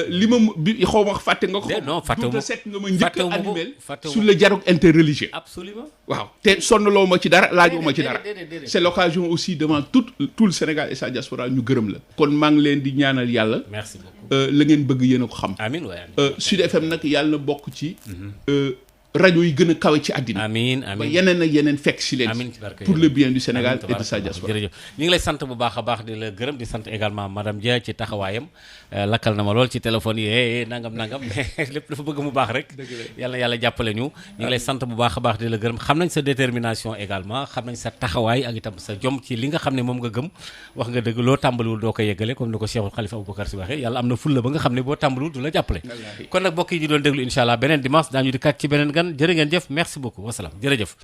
Speaker 2: li ma bi xaw ma fàtte nga ko
Speaker 1: non fàttewu
Speaker 2: sekk nga ma njëkk a animel sur le dialogue interreligieux
Speaker 1: absolument
Speaker 2: waaw te sonnaloo ma ci dara laajoo ma ci dara c'est l'occasion aussi devant tout le Sénégal et sa diaspora ñu gërëm la kon maa ngi leen di ñaanal yàlla
Speaker 1: merci beaucoup
Speaker 2: la ngeen bëgg yéen a ko xam
Speaker 1: amiin
Speaker 2: Sud FM nag yàlla na bokk ci rajo yi gën a kawe ci àddina
Speaker 1: amiin
Speaker 2: ba yeneen ak yeneen fekk si leen pour le bien du Sénégal et de sa diaspora
Speaker 1: jërëjëf ñu ngi lay sant bu baax a baax di la gërëm di sant également madame Dia ci taxawaayam lakkal na ma lool ci téléphone yi nangam mais lépp dafa bëgg mu baax rek yàlla jàppale ñu ngi lay sant bu baax a baax di la gërëm xam nañ sa détermination également xam nañ sa taxawaay ak itam sa jom ci li nga xam ne moom nga gëm wax nga dëgg loo tàmbaliwul doo ko yeggale comme ni ko Cheikhul Khalifa Aboubacar Sy waxee yàlla am na fulla ba nga xam ne boo tàmbaliwul du la jàppale kon nag mbokk yi ñu doon déglu incha allah beneen dimanche daañu di kat ci beneen gan jërë ngeen jëf merci beaucoup wasalaam jërëjëf